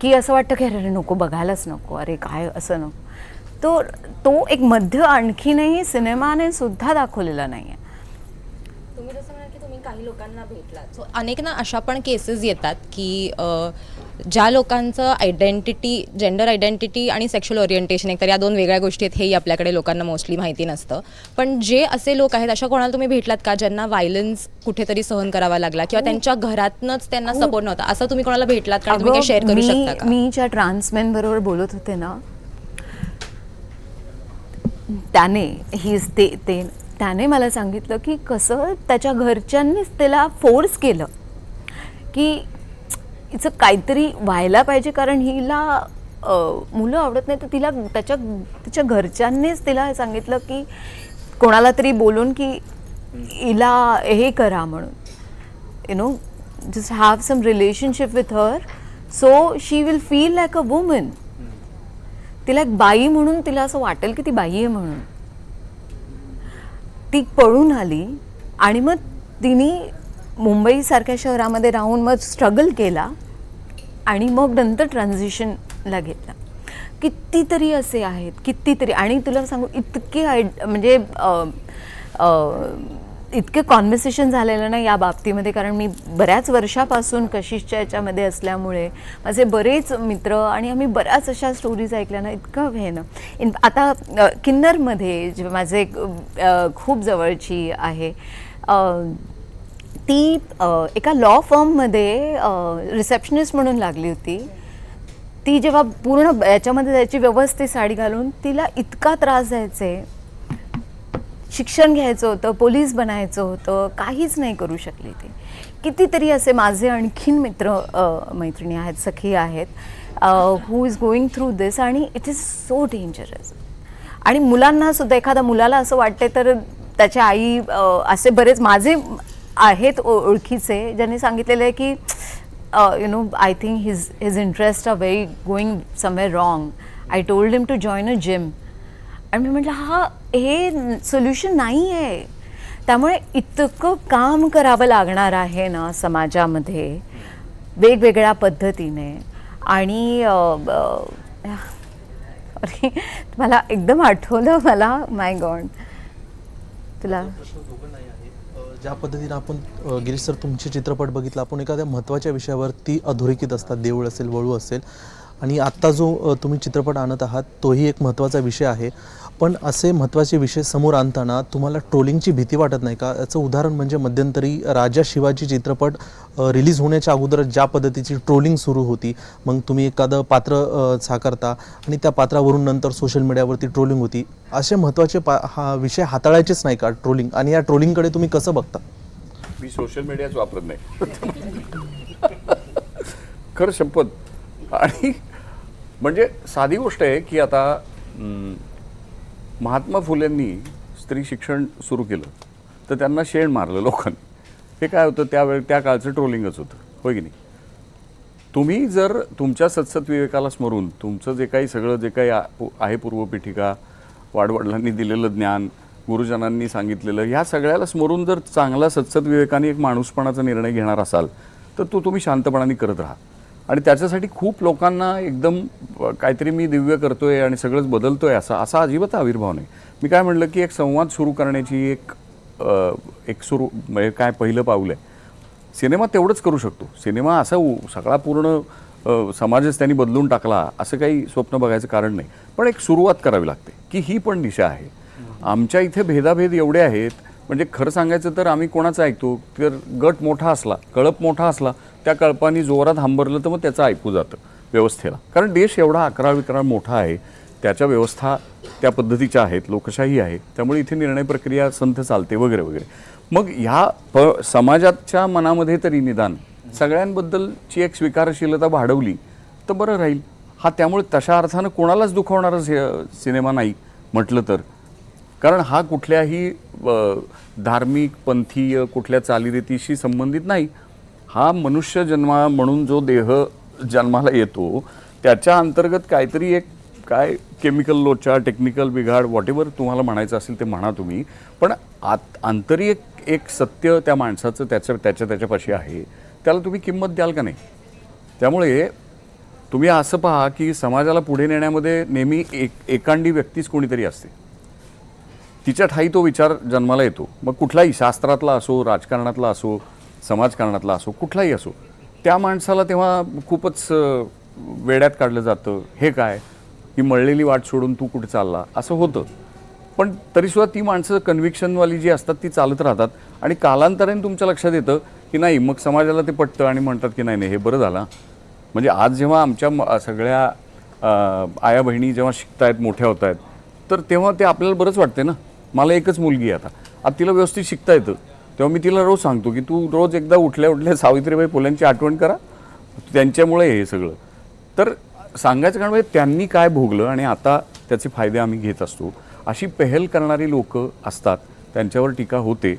Speaker 5: की असं वाटतं की अरे नको, बघायलाच नको, अरे काय असं नको. तो एक मध्य आणखीनही सिनेमाने सुद्धा दाखवलेला नाही आहे.
Speaker 6: तुम्ही जसं म्हणाल की तुम्ही काही लोकांना भेटलात, सो अनेक ना अशा पण केसेस येतात की ज्या लोकांचं आयडेंटिटी, जेंडर आयडेंटिटी आणि सेक्शुअल ओरिएंटेशन, एक तर या दोन वेगळ्या गोष्टी आहेत, हेही आपल्याकडे लोकांना मोस्टली माहिती नसतं. पण जे असे लोक आहेत, अशा कोणाला तुम्ही भेटलात का ज्यांना व्हायलन्स कुठेतरी सहन करावा लागला किंवा त्यांच्या घरातनंच त्यांना सपोर्ट नव्हता, असं तुम्ही कोणाला भेटलात का? तुम्ही काय शेअर करू शकता का?
Speaker 5: मी ज्या ट्रान्समेन बरोबर बोलत होते ना, त्याने मला सांगितलं की कसं त्याच्या घरच्यांनीच त्याला फोर्स केलं की हिचं काहीतरी व्हायला पाहिजे, कारण हिला मुलं आवडत नाही. तर तिला तिच्या घरच्यांनीच तिला सांगितलं की कोणाला तरी बोलून की हिला हे करा म्हणून, you know, just have some relationship with her so she will feel like a woman. तिला एक बाई म्हणून तिला असं वाटेल की ती बाई आहे म्हणून. ती पळून आली आणि मग तिने मुंबईसारख्या शहरामध्ये राहून मग स्ट्रगल केला आणि मग नंतर ट्रान्झिशनला घेतला. कितीतरी असे आहेत, कितीतरी. आणि तुला सांगू इतके म्हणजे इतके कॉन्व्हर्सेशन झालेलं ना या बाबतीमध्ये, कारण मी बऱ्याच वर्षापासून कशिशच्या याच्यामध्ये असल्यामुळे माझे बरेच मित्र आणि आम्ही बऱ्याच अशा स्टोरीज ऐकल्या ना, इतकं हे ना. आता किन्नरमध्ये जे माझे खूप जवळची आहे, ती एका लॉ फर्ममध्ये रिसेप्शनिस्ट म्हणून लागली होती. ती जेव्हा पूर्ण याच्यामध्ये जायची व्यवस्थित साडी घालून, तिला इतका त्रास द्यायचे. शिक्षण घ्यायचं होतं, पोलीस बनायचं होतं, काहीच नाही करू शकली ती. कितीतरी असे माझे आणखीन मैत्रिणी आहेत, सखी आहेत, हू इज गोईंग थ्रू दिस. आणि इट इज सो डेंजरस. आणि मुलांना सुद्धा, एखाद्या मुलाला असं वाटते तर त्याच्या आई असे बरेच माझे आहेत ओळखीचे ज्यांनी सांगितलेलं आहे की I think his interests are very going somewhere wrong. I told him to join a gym. आणि मी म्हटलं हे सोल्युशन नाही आहे. त्यामुळे इतकं काम करावं लागणार आहे ना समाजामध्ये वेगवेगळ्या पद्धतीने. आणि अरे मला एकदम आठवलं मला, माय गॉड. तुला
Speaker 7: ज्या पद्धतीने आपण गिरीश सर तुमचे चित्रपट बघितला, आपण एखाद्या महत्त्वाच्या विषयावरती अधोरेखित असतात, देऊळ असेल, वळू असेल, आणि आत्ता जो तुम्ही चित्रपट आणत आहात तोही एक महत्त्वाचा विषय आहे. पण असे महत्त्वाचे विषय समोर आणताना तुम्हाला ट्रोलिंगची भीती वाटत नाही का? याचं उदाहरण म्हणजे मध्यंतरी राजा शिवाजी चित्रपट रिलीज होण्याच्या अगोदर ज्या पद्धतीची ट्रोलिंग सुरू होती, मग तुम्ही एखादं पात्र साकारता आणि त्या पात्रावरून नंतर सोशल मीडियावरती ट्रोलिंग होती. असे महत्त्वाचे हा विषय हाताळायचेच नाही का ट्रोलिंग? आणि या ट्रोलिंगकडे तुम्ही कसं बघता?
Speaker 4: मी सोशल मीडियाच वापरत नाही खरं शपथ. आणि म्हणजे साधी गोष्ट आहे की आता महात्मा फुलेंनी स्त्री शिक्षण सुरू केलं तर त्यांना शेण मारलं लोकांनी. हे काय होतं त्या काळचं ट्रोलिंगच होतं, होय की नाही? तुम्ही जर तुमच्या सत्सत विवेकाला स्मरून तुमचं जे काही सगळं जे काही आहे पूर्वपीठिका, वाडवडिलांनी दिलेलं ज्ञान, गुरुजनांनी सांगितलेलं, ह्या सगळ्याला स्मरून जर चांगला सत्सत विवेकाने एक माणूसपणाचा निर्णय घेणार असाल तर तुम्ही शांतपणाने करत राहा. आणि त्याच्यासाठी खूप लोकांना एकदम काहीतरी मी दिव्य करतोय आणि सगळंच बदलतोय असा अजिबात आविर्भाव नाही. मी काय म्हणलं की एक संवाद सुरू करण्याची एक सुरू म्हणजे काय पहिलं पाऊल आहे. सिनेमा तेवढंच करू शकतो. सिनेमा असा सगळा पूर्ण समाजच त्यांनी बदलून टाकला असं काही स्वप्न बघायचं कारण नाही. पण एक सुरुवात करावी लागते की ही पण दिशा आहे. आमच्या इथे भेदाभेद एवढे आहेत, म्हणजे खरं सांगायचं तर आम्ही कोणाचं ऐकतो तर गट मोठा असला, कळप मोठा असला, त्या कळपाने जोरात हांबरलं तर मग त्याचं ऐकू जातं व्यवस्थेला. कारण देश एवढा अकराळ मोठा आहे, त्याच्या व्यवस्था त्या पद्धतीच्या आहेत, लोकशाही आहे, त्यामुळे इथे निर्णय प्रक्रिया संथ चालते वगैरे वगैरे. मग ह्या समाजाच्या मनामध्ये तरी निदान सगळ्यांबद्दलची एक स्वीकारशीलता वाढवली तर बरं राहील. त्यामुळे तशा अर्थानं कोणालाच दुखावणारा सिनेमा नाही म्हटलं तर. कारण हा कुठल्याही धार्मिक पंथीय कुठल्या चालीरीतीशी संबंधित नाही. हा मनुष्य जन्मा म्हणून जो देह जन्माला येतो त्याच्या अंतर्गत काहीतरी एक काय केमिकल लोचा, टेक्निकल बिघाड, व्हॉटेवर तुम्हाला म्हणायचं असेल ते म्हणा तुम्ही, पण आंतरिक एक सत्य त्या माणसाचं त्याच्यापाशी आहे, त्याला तुम्ही किंमत द्याल का नाही? त्यामुळे तुम्ही असं पहा की समाजाला पुढे नेण्यामध्ये नेहमी एकांडी व्यक्तीच कोणीतरी असते. तिच्या ठाई तो विचार जन्माला येतो. मग कुठलाही शास्त्रातला असो, राजकारणातला असो, समाजकारणातला असो, कुठलाही असो, त्या माणसाला तेव्हा खूपच वेड्यात काढलं जातं. हे काय, ही मळलेली वाट सोडून तू कुठे चालला असं होतं. पण तरीसुद्धा ती माणसं कन्व्हिक्शनवाली जी असतात ती चालत राहतात आणि कालांतराने तुमच्या लक्षात येतं की नाही, मग समाजाला ते पटतं आणि म्हणतात की नाही हे बरं झालं. म्हणजे आज जेव्हा आमच्या सगळ्या आया बहिणी जेव्हा शिकतायत, मोठ्या होत आहेत, तर तेव्हा ते आपल्याला बरंच वाटते ना. मला एकच मुलगी आहे आता तिला व्यवस्थित शिकता येतं, तेव्हा मी तिला रोज सांगतो की तू रोज एकदा उठल्या सावित्रीबाई फुलेंची आठवण करा, त्यांच्यामुळे हे सगळं. तर सांगायचं कारण म्हणजे त्यांनी काय भोगलं आणि आता त्याचे फायदे आम्ही घेत असतो. अशी पहल करणारी लोक असतात, त्यांच्यावर टीका होते.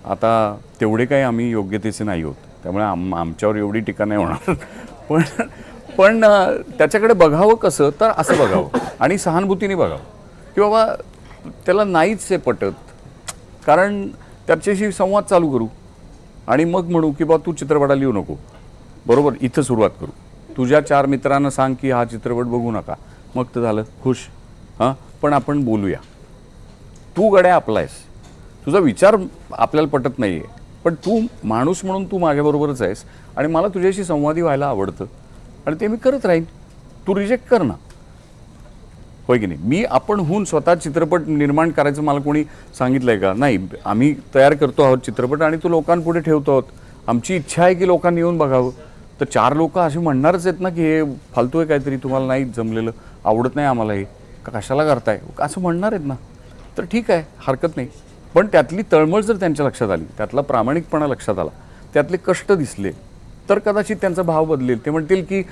Speaker 4: आता तेवढे काही आम्ही योग्यतेचे नाही होत, त्यामुळे आमच्यावर एवढी टीका नाही होणार. पण त्याच्याकडे बघावं कसं, तर असं बघावं आणि सहानुभूतीने बघावं की बाबा त्याला नाहीच हे पटत. कारण त्याच्याशी संवाद चालू करू आणि मग म्हणू की बा तू चित्रपटाला येऊ नको, बरोबर, इथं सुरुवात करू. तुझ्या 4 मित्रांना सांग की हा चित्रपट बघू नका, मग तर झालं खुश. हां, पण आपण बोलूया. तू गड्या आपला आहेस, तुझा विचार आपल्याला पटत नाही आहे, पण तू माणूस म्हणून तू माझ्याबरोबरच आहेस आणि मला तुझ्याशी संवादी व्हायला आवडतं आणि ते मी करत राहीन. तू रिजेक्ट कर ना, होय की नाही. मी आपण होऊन स्वतः चित्रपट निर्माण करायचं मला कोणी सांगितलं आहे का? नाही. आम्ही तयार करतो आहोत चित्रपट आणि तो लोकांपुढे ठेवतो आहोत. आमची इच्छा आहे की लोकांनी येऊन बघावं. तर 4 लोक असे म्हणणारच आहेत ना की हे फालतू आहे काहीतरी, तुम्हाला नाही जमलेलं, आवडत नाही आम्हाला, हे कशाला करताय असं म्हणणार आहेत ना. तर ठीक आहे, हरकत नाही. पण त्यातली तळमळ जर त्यांच्या लक्षात आली, त्यातला प्रामाणिकपणा लक्षात आला, त्यातले कष्ट दिसले, तर कदाचित त्यांचा भाव बदलेल. ते म्हणतील की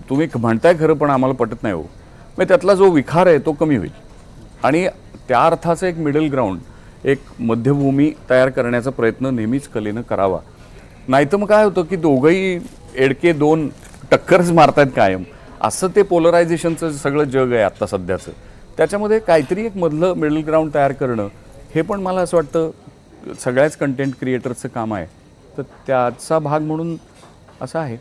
Speaker 4: तुम्ही म्हणताय खरं पण आम्हाला पटत नाही हो. मग त्यातला जो विखार आहे तो कमी होईल आणि त्या अर्थाचं एक मिडल ग्राउंड, एक मध्यभूमी तयार करण्याचा प्रयत्न नेहमीच कलेनं करावा. नाहीतर मग काय होतं की दोघंही एडके 2 टक्करच मारतायत कायम. असं ते पोलरायझेशनचं सगळं जग आहे आत्ता सध्याचं. त्याच्यामध्ये काहीतरी एक मधलं मिडल ग्राउंड तयार करणं हे पण मला असं वाटतं सगळ्याच कंटेंट क्रिएटर्सचं काम आहे. तर त्याचा भाग म्हणून असं आहे.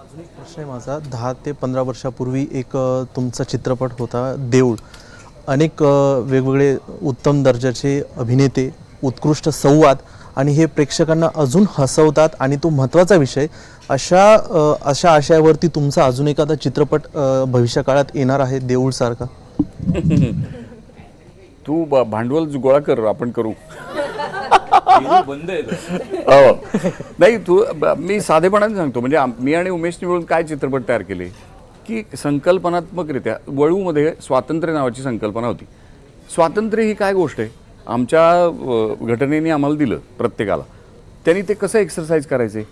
Speaker 7: अजून एक प्रश्न आहे माझा. 10 ते 15 वर्षापूर्वी एक तुमचा चित्रपट होता देऊळ. अनेक वेगवेगळे उत्तम दर्जाचे अभिनेते, उत्कृष्ट संवाद आणि हे प्रेक्षकांना अजून हसवतात आणि तो महत्त्वाचा विषय. अशा आशयावरती तुमचा अजून एखादा चित्रपट भविष्यकाळात येणार आहे देऊळसारखा?
Speaker 4: तू भांडवल गोळा कर, आपण करू.
Speaker 3: बंद आहे.
Speaker 4: नाही, मी साधेपणाने सांगतो. म्हणजे मी आणि उमेशने मिळून काय चित्रपट तयार केले की संकल्पनात्मकरित्या वळूमध्ये स्वातंत्र्य नावाची संकल्पना होती. स्वातंत्र्य ही काय गोष्ट आहे? आमच्या घटनेने आम्हाला दिलं प्रत्येकाला. त्यांनी ते कसं एक्सरसाइज करायचे?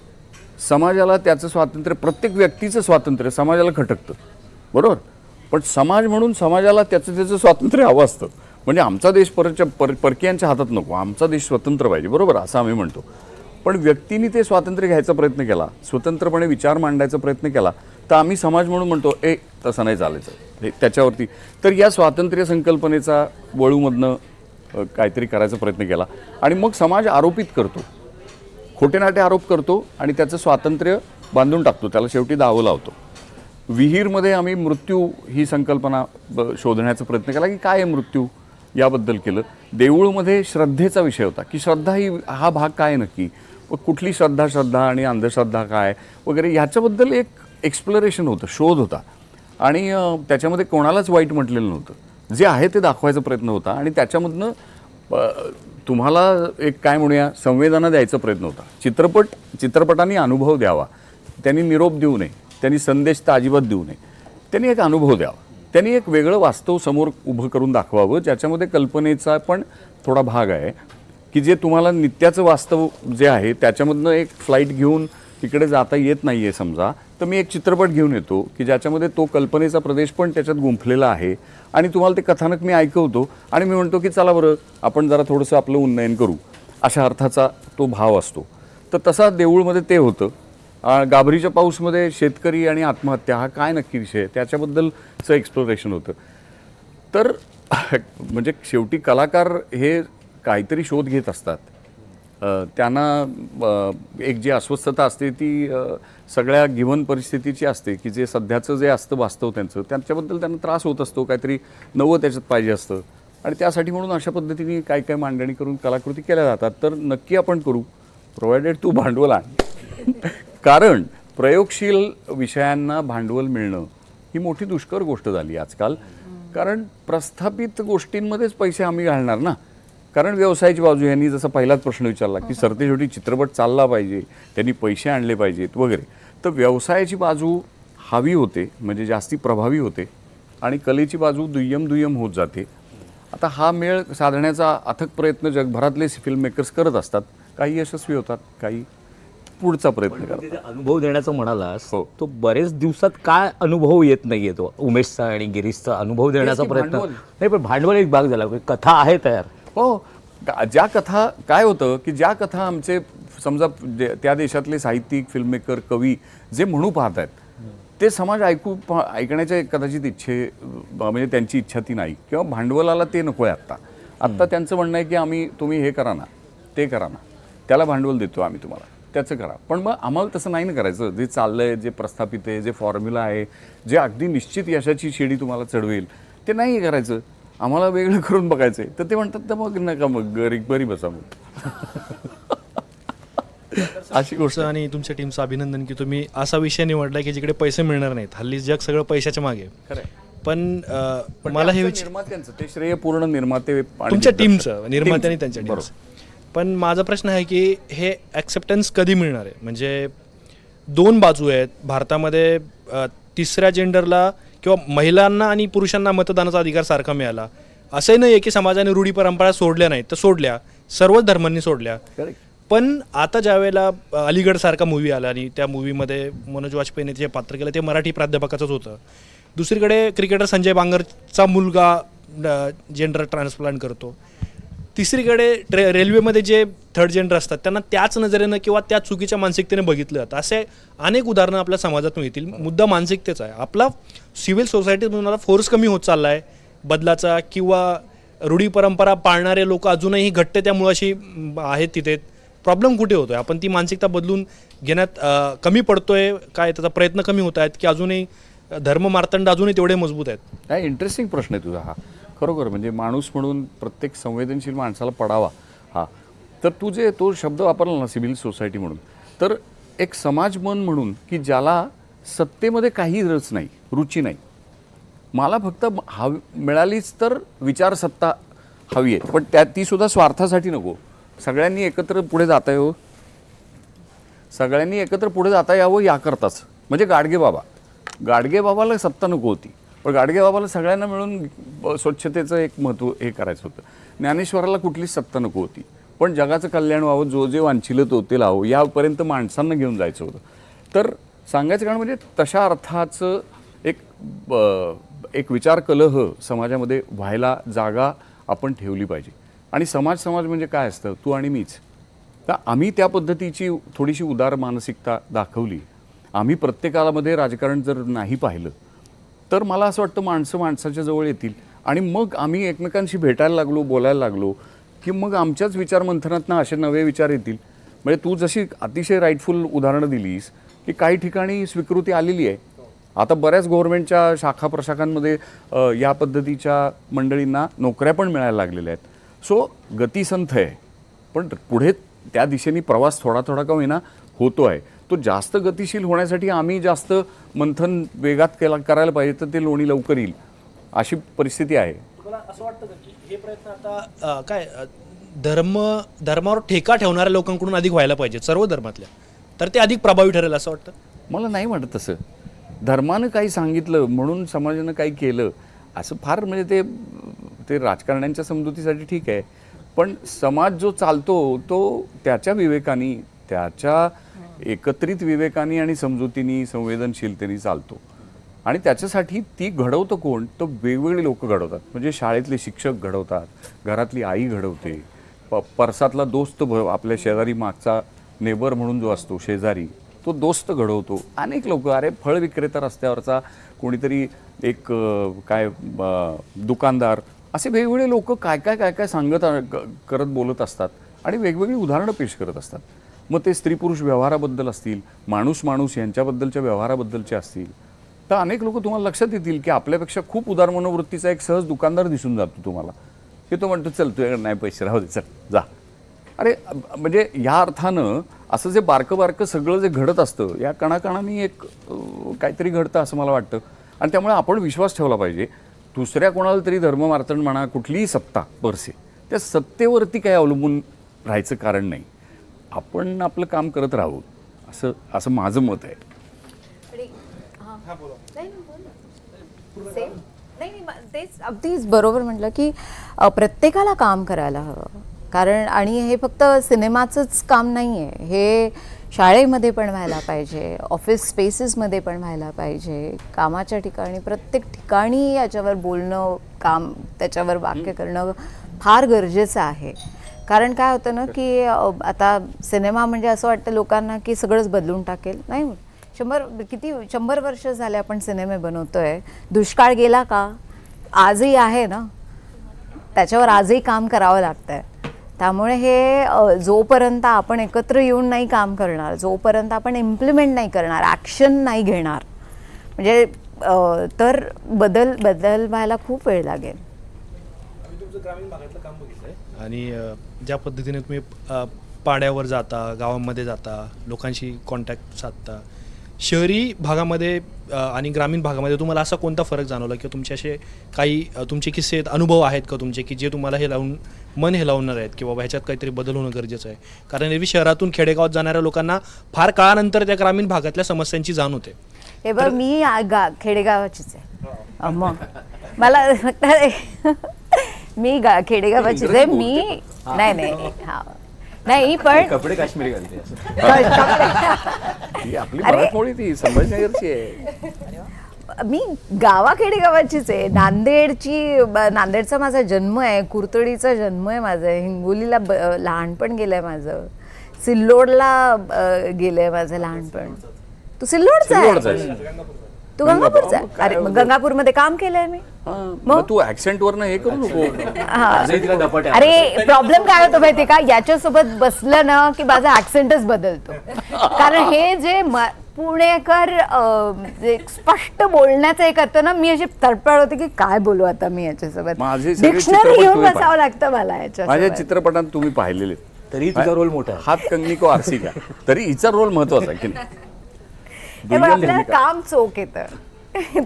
Speaker 4: समाजाला त्याचं स्वातंत्र्य, प्रत्येक व्यक्तीचं स्वातंत्र्य समाजाला खटकतं, बरोबर. पण समाज म्हणून समाजाला त्याचं स्वातंत्र्य हवं असतं. म्हणजे आमचा देश परकीयांच्या हातात नको, आमचा देश स्वतंत्र पाहिजे, बरोबर, असं आम्ही म्हणतो. पण व्यक्तीने ते स्वातंत्र्य घ्यायचा प्रयत्न केला, स्वतंत्रपणे विचार मांडायचा प्रयत्न केला, तर आम्ही समाज म्हणून म्हणतो तसं नाही चालायचं त्याच्यावरती. तर या स्वातंत्र्य संकल्पनेचा वळूमधनं काहीतरी करायचा प्रयत्न केला आणि मग समाज आरोपित करतो, खोटेनाटे आरोप करतो आणि त्याचं स्वातंत्र्य बांधून टाकतो, त्याला शेवटी दावं लावतो. विहीरमध्ये आम्ही मृत्यू ही संकल्पना शोधण्याचा प्रयत्न केला की काय आहे मृत्यू, याबद्दल केलं. देऊळमध्ये श्रद्धेचा विषय होता की श्रद्धा ही हा भाग काय नक्की, व कुठली श्रद्धा आणि अंधश्रद्धा काय वगैरे, ह्याच्याबद्दल एक एक्सप्लोरेशन होतं, शोध होता. आणि त्याच्यामध्ये कोणालाच वाईट म्हटलेलं नव्हतं, जे आहे ते दाखवायचा प्रयत्न होता. आणि त्याच्यामधनं तुम्हाला एक काय म्हणूया संवेदना द्यायचा प्रयत्न होता. चित्रपटाने अनुभव द्यावा, त्यांनी निरोप देऊ नये, त्यांनी संदेश तर अजिबात देऊ नये, त्यांनी एक अनुभव द्यावा, त्यांनी एक वेगळं वास्तव समोर उभं करून दाखवावं, ज्याच्यामध्ये कल्पनेचा पण थोडा भाग आहे की जे तुम्हाला नित्याचं वास्तव जे आहे त्याच्यामधनं एक फ्लाईट घेऊन तिकडे जाता येत नाही आहे समजा, तर मी एक चित्रपट घेऊन येतो की ज्याच्यामध्ये तो कल्पनेचा प्रदेश पण त्याच्यात गुंफलेला आहे आणि तुम्हाला ते कथानक मी ऐकवतो आणि मी म्हणतो की चला बरं आपण जरा थोडंसं आपलं उन्नयन करू, अशा अर्थाचा तो भाव असतो. तर तसा देऊळमध्ये ते होतं. गाभरीच्या पाऊसमध्ये शेतकरी आणि आत्महत्या हा काय नक्की विषय, त्याच्याबद्दलचं एक्सप्लोरेशन होतं. तर म्हणजे शेवटी कलाकार हे काहीतरी शोध घेत असतात. त्यांना एक जी अस्वस्थता असते ती सगळ्या गिव्हन परिस्थितीची असते की जे सध्याचं जे असतं वास्तव त्यांचं, त्याच्याबद्दल त्यांना त्रास होत असतो, काहीतरी नवं त्याच्यात पाहिजे असतं. आणि त्यासाठी म्हणून अशा पद्धतीने काय मांडणी करून कलाकृती केल्या जातात. तर नक्की आपण करू, प्रोव्हायडेड तू भांडवल आण. कारण प्रयोगशील विषयांना भांडवल मिळणं ही मोठी दुष्कर गोष्ट झाली आजकाल. कारण प्रस्थापित गोष्टींमध्येच पैसे आम्ही घालणार ना. कारण व्यवसायाची बाजू, यांनी जसा पहिलाच प्रश्न विचारला की सरते शेवटी चित्रपट चालला पाहिजे, त्यांनी पैसे आणले पाहिजेत वगैरे, तर व्यवसायाची बाजू हवी होते, म्हणजे जास्ती प्रभावी होते आणि कलेची बाजू दुय्यम होत जाते. आता हा मेळ साधण्याचा अथक प्रयत्न जगभरातले फिल्म मेकर्स करत असतात. काही यशस्वी होतात, काही पुढचा प्रयत्न करतात.
Speaker 3: अनुभव देण्याचं म्हणालास,
Speaker 4: हो.
Speaker 3: तो बरेच दिवसात काय अनुभव येत नाहीये तो उमेशचा आणि गिरीशचा अनुभव देण्याचा
Speaker 4: की
Speaker 3: प्रयत्न.
Speaker 4: भांडवल.
Speaker 3: नाही पण भांडवल एक भाग झाला, कथा आहे तयार.
Speaker 4: हो, ज्या कथा काय होतं की ज्या कथा आमचे समजा त्या देशातले साहित्यिक, फिल्ममेकर, कवी जे म्हणू पाहत आहेत ते समाज ऐकण्याच्या कदाचित म्हणजे त्यांची इच्छा ती नाही, किंवा भांडवलाला ते नको आहे आत्ता. आत्ता त्यांचं म्हणणं आहे की तुम्ही हे करा ना, ते करा ना, त्याला भांडवल देतो आम्ही तुम्हाला, त्याचं करा. पण मग आम्हाला तसं नाही ना करायचं. जे चाललंय, जे प्रस्थापित आहे, जे फॉर्म्युला आहे, जे अगदी निश्चित यशाची शिडी तुम्हाला चढवेल, ते नाही करायचं. आम्हाला वेगळं करून बघायचं आहे. तर ते म्हणतात तर मग नका, मग बरी बसा मग. अशी गोष्ट.
Speaker 8: आणि तुमच्या टीमचं अभिनंदन की तुम्ही असा विषय निवडला की जिकडे पैसे मिळणार नाहीत. हल्ली जग सगळं पैशाच्या मागे. पण मला हे
Speaker 4: निर्मात्यांचं ते श्रेय पूर्ण निर्माते
Speaker 8: तुमच्या टीमचं, निर्माते आणि त्यांच्या टीमचं. पण माझा प्रश्न आहे की हे ॲक्सेप्टन्स कधी मिळणार आहे? म्हणजे दोन बाजू आहेत भारतामध्ये. तिसऱ्या जेंडरला किंवा महिलांना आणि पुरुषांना मतदानाचा अधिकार सारखा मिळाला. असंही नाही आहे की समाजाने रूढी परंपरा सोडल्या नाहीत, तर सोडल्या, सर्वच धर्मांनी सोडल्या. पण आता ज्या वेळेला अलीगडसारखा मूवी आला आणि त्या मूवीमध्ये मनोज वाजपेयीने जे पात्र केलं ते मराठी प्राध्यापकाचंच होतं. दुसरीकडे क्रिकेटर संजय बांगरचा मुलगा जेंडर ट्रान्सप्लांट करतो. तिसरीकडे रेल्वेमध्ये जे थर्ड जेंडर असतात त्यांना त्याच नजरेनं किंवा त्या चुकीच्या मानसिकतेने बघितलं जातं. असे अनेक उदाहरणं आपल्या समाजात मिळतील. मुद्दा मानसिकतेचा आहे. आपला सिव्हिल सोसायटीमधून फोर्स कमी होत चालला आहे बदलाचा, किंवा रूढी परंपरा पाळणारे लोक अजूनही घट्ट त्या मुळाशी आहेत. तिथे प्रॉब्लेम कुठे होतोय? आपण ती मानसिकता बदलून घेण्यात कमी पडतोय काय? त्याचा प्रयत्न कमी होत आहेत की अजूनही धर्म मार्तंड अजूनही तेवढे मजबूत आहेत?
Speaker 4: काय इंटरेस्टिंग प्रश्न आहे तुझा हा. खरोखर म्हणजे माणूस म्हणून प्रत्येक संवेदनशील माणसाला पडावा हा. तर तू जे तो शब्द वापरला ना, सिव्हिल सोसायटी म्हणून, तर एक समाज मन म्हणून की ज्याला सत्तेमध्ये काही रस नाही, रुची नाही, मला फक्त मिळालीच तर विचारसत्ता हवी आहे, पण ती सुद्धा स्वार्थासाठी नको. सगळ्यांनी एकत्र पुढे जाता यावं, सगळ्यांनी एकत्र पुढे जाता यावं याकरताच. म्हणजे गाडगे बाबाला सत्ता नको होती, पण गाडगे बाबाला सगळ्यांना मिळून स्वच्छतेचं एक महत्त्व हे करायचं होतं. ज्ञानेश्वराला कुठलीच सत्ता नको होती, पण जगाचं कल्याण व्हावं, जो जे वांछिलं तो ते लावं, यापर्यंत माणसांना घेऊन जायचं होतं. तर सांगायचं कारण म्हणजे तशा अर्थाचं एक विचार कलह समाजामध्ये व्हायला जागा आपण ठेवली पाहिजे. आणि समाज म्हणजे काय असतं? तू आणि मीच. तर आम्ही त्या पद्धतीची थोडीशी उदार मानसिकता दाखवली. आम्ही प्रत्येकामध्ये राजकारण जर नाही पाहिलं तर मला असं वाटतं माणसाच्या जवळ येतील आणि मग आम्ही एकमेकांशी भेटायला लागलो, बोलायला लागलो की मग आमच्याच विचारमंथनातनं असे नवे विचार येतील. म्हणजे तू जशी अतिशय राईटफुल उदाहरणं दिलीस की काही ठिकाणी स्वीकृती आलेली आहे. आता बऱ्याच गव्हर्नमेंटच्या शाखा प्रशाखांमध्ये या पद्धतीच्या मंडळींना नोकऱ्या पण मिळायला लागलेल्या आहेत. सो गती संथ आहे, पण पुढे त्या दिशेने प्रवास थोडा का होईना होतो आहे. तो जास्त गतिशील होण्यासाठी आम्ही जास्त मंथन वेगात करायला पाहिजे, तर ते लोणी लवकर येईल अशी परिस्थिती आहे.
Speaker 8: तुम्हाला असं वाटतं का की हे प्रयत्न आता काय धर्मावर ठेका ठेवणाऱ्या लोकांकडून अधिक व्हायला पाहिजे, सर्व धर्मातल्या, तर ते अधिक प्रभावी ठरेल असं वाटतं?
Speaker 4: मला नाही वाटत तसं. धर्मानं काही सांगितलं म्हणून समाजानं काही केलं असं फार म्हणजे ते राजकारण्यांच्या समजुतीसाठी ठीक आहे, पण समाज जो चालतो तो त्याच्या विवेकानी, त्याच्या एकत्रित विवेकानी आणि समजुतीनी, संवेदनशीलतेने चालतो. आणि त्याच्यासाठी ती घडवतं कोण? तर वेगवेगळे लोक घडवतात. म्हणजे शाळेतले शिक्षक घडवतात, घरातली आई घडवते, परसातला दोस्त, आपल्या शेजारी मागचा नेबर म्हणून जो असतो शेजारी, तो दोस्त घडवतो. अनेक लोक, अरे फळ विक्रेता रस्त्यावरचा कोणीतरी, एक काय दुकानदार, असे वेगवेगळे लोक काय सांगत करत बोलत असतात आणि वेगवेगळी उदाहरणं पेश करत असतात. मग ते स्त्री पुरुष व्यवहाराबद्दल असतील, माणूस यांच्याबद्दलच्या व्यवहाराबद्दलचे असतील, तर अनेक लोक तुम्हाला लक्षात येतील की आपल्यापेक्षा खूप उदार मनोवृत्तीचा एक सहज दुकानदार दिसून जातो तुम्हाला, की तो म्हणतो चल तुझ्याकडे नाही पैसे, राहू दे, चल जा. अरे म्हणजे ह्या अर्थानं असं जे बारकं सगळं जे घडत असतं, या कणाकणाने एक काहीतरी घडतं असं मला वाटतं. आणि त्यामुळे आपण विश्वास ठेवला पाहिजे. दुसऱ्या कोणाला तरी धर्ममार्तंड म्हणा, कुठलीही सत्ता परसे, त्या सत्तेवरती काही अवलंबून राहायचं कारण नाही. आपण आपलं काम करत राहू, असं माझं मत आहे.
Speaker 5: तेच अगदीच बरोबर म्हटलं की प्रत्येकाला काम करायला हवं. कारण आणि हे फक्त सिनेमाचंच काम नाही आहे, हे शाळेमध्ये पण व्हायला पाहिजे, ऑफिस स्पेसेसमध्ये पण व्हायला पाहिजे, कामाच्या ठिकाणी, प्रत्येक ठिकाणी याच्यावर बोलणं, काम त्याच्यावर वाक्य करणं फार गरजेचं आहे. कारण काय होतं ना की आता सिनेमा म्हणजे असं वाटतं लोकांना की सगळंच बदलून टाकेल. नाही, 100 वर्ष झाले आपण सिनेमे बनवतोय. दुष्काळ गेला का? आजही आहे ना. त्याच्यावर आजही काम करावं लागतं आहे. त्यामुळे हे जोपर्यंत आपण एकत्र येऊन नाही काम करणार, जोपर्यंत आपण इम्प्लिमेंट नाही करणार, ॲक्शन नाही घेणार, म्हणजे तर बदल व्हायला खूप वेळ लागेल.
Speaker 8: तुमचं ग्रामीण भागातलं काम बघितलंय आणि ज्या पद्धतीने तुम्ही पाड्यावर जाता, गावामध्ये जाता, लोकांशी कॉन्टॅक्ट साधता, शहरी भागामध्ये आणि ग्रामीण भागामध्ये तुम्हाला असा कोणता फरक जाणवला किंवा तुमचे असे काही तुमचे किस्से आहेत, अनुभव आहेत का तुमचे की जे तुम्हाला हे लावून मन हेलावणार आहेत की बाबा ह्याच्यात काहीतरी बदल होणं गरजेचं आहे? कारण एरवी शहरातून खेडेगावात जाणाऱ्या लोकांना फार काळानंतर त्या ग्रामीण भागातल्या समस्यांची जाण होते.
Speaker 5: हे बघ, मी खेडेगावाचीच आहे. मग मला फक्त मी खेडेगावाचीच आहे. मी नाही हा नाही, पण
Speaker 3: कपडे काश्मीरी घालते.
Speaker 4: ही आपली मराठमोळी ती संभाजीनगरची आहे.
Speaker 5: मी खेडेगावाचीच आहे. नांदेडचा माझा जन्म आहे, कुर्तडीचा जन्म आहे माझा, हिंगोलीला लहानपण गेलंय माझं, सिल्लोडला गेलंय माझं लहानपण. तू सिल्लोडचा आहे? तू गंगापूरचा आहे? अरे मग गंगापूरमध्ये काम केलंय मी.
Speaker 4: मग तू ऍक्सेंट वरनं हे करू नको.
Speaker 5: अरे प्रॉब्लेम काय होतो माहितीये का, याच्यासोबत बसलं ना की माझा ऍक्सेंटच बदलतो. कारण हे जे पुणेकर स्पष्ट बोलण्याचं हे करतो ना, मी अशी तडफड होते की काय बोलू आता मी याच्यासोबत. डिक्शनरी घेऊन बसावं लागतं मला याच्यात.
Speaker 4: माझ्या चित्रपटात तुम्ही पाहिलेले
Speaker 3: तरी तुझा रोल मोठा आहे.
Speaker 4: हात कंगनी को आरसी का, तरी हिचा रोल महत्वाचा की नाही?
Speaker 5: आपल्याला काम चोख येतं.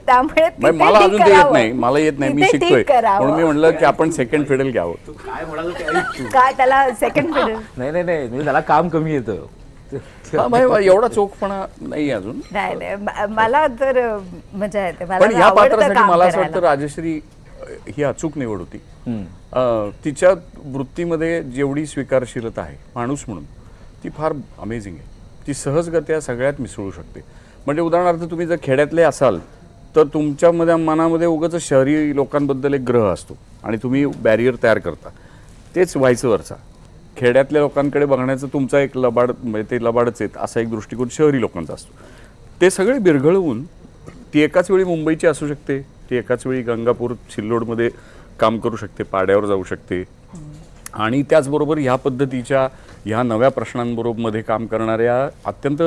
Speaker 5: त्यामुळे
Speaker 4: मला अजून ते येत नाही, मला येत नाही, मी शिकतोय. म्हणून मी म्हणलं की आपण सेकंड फिडेल घ्यावं.
Speaker 3: काय म्हणाल
Speaker 5: काय त्याला सेकंड फिडल?
Speaker 3: नाही म्हणजे त्याला काम कमी येतं.
Speaker 4: एवढा चोखपणा नाही अजून.
Speaker 5: नाही मला तर मजा येते.
Speaker 4: पण ह्या पात्रासाठी मला असं वाटतं राजश्री ही अचूक निवड होती. तिच्या वृत्तीमध्ये जेवढी स्वीकारशीलता आहे माणूस म्हणून, ती फार अमेझिंग आहे. ती सहजगत्या सगळ्यात मिसळू शकते. म्हणजे उदाहरणार्थ तुम्ही जर खेड्यातले असाल तर तुमच्यामध्ये मनामध्ये उगाच शहरी लोकांबद्दल एक ग्रह असतो आणि तुम्ही बॅरियर तयार करता. तेच व्हायचं वरचा, खेड्यातल्या लोकांकडे बघण्याचं तुमचा एक लबाड, म्हणजे ते लबाडच आहेत असा एक दृष्टिकोन शहरी लोकांचा असतो. ते सगळे बिरघळवून ती एकाच वेळी मुंबईची असू शकते, ती एकाच वेळी गंगापूर सिल्लोडमध्ये काम करू शकते, पाड्यावर जाऊ शकते, आणि त्याचबरोबर ह्या पद्धतीच्या ह्या नव्या प्रश्नांबरोबर मध्ये काम करणाऱ्या, अत्यंत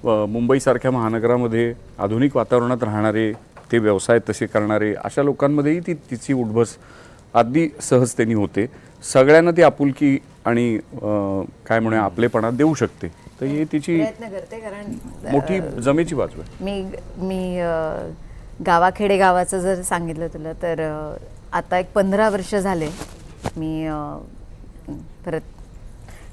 Speaker 4: मुंबईसारख्या महानगरामध्ये आधुनिक वातावरणात राहणारे, ते व्यवसाय तसे करणारे अशा लोकांमध्येही तिची उठबस अगदी सहजतेने होते. सगळ्यांना ती आपुलकी आणि काय म्हणूया आपलेपणा देऊ शकते. तर ही तिची मोठी जमेची बाजू आहे.
Speaker 5: मी खेडेगावाचं जर सांगितलं तुला तर आता एक 15 वर्ष झाले मी परत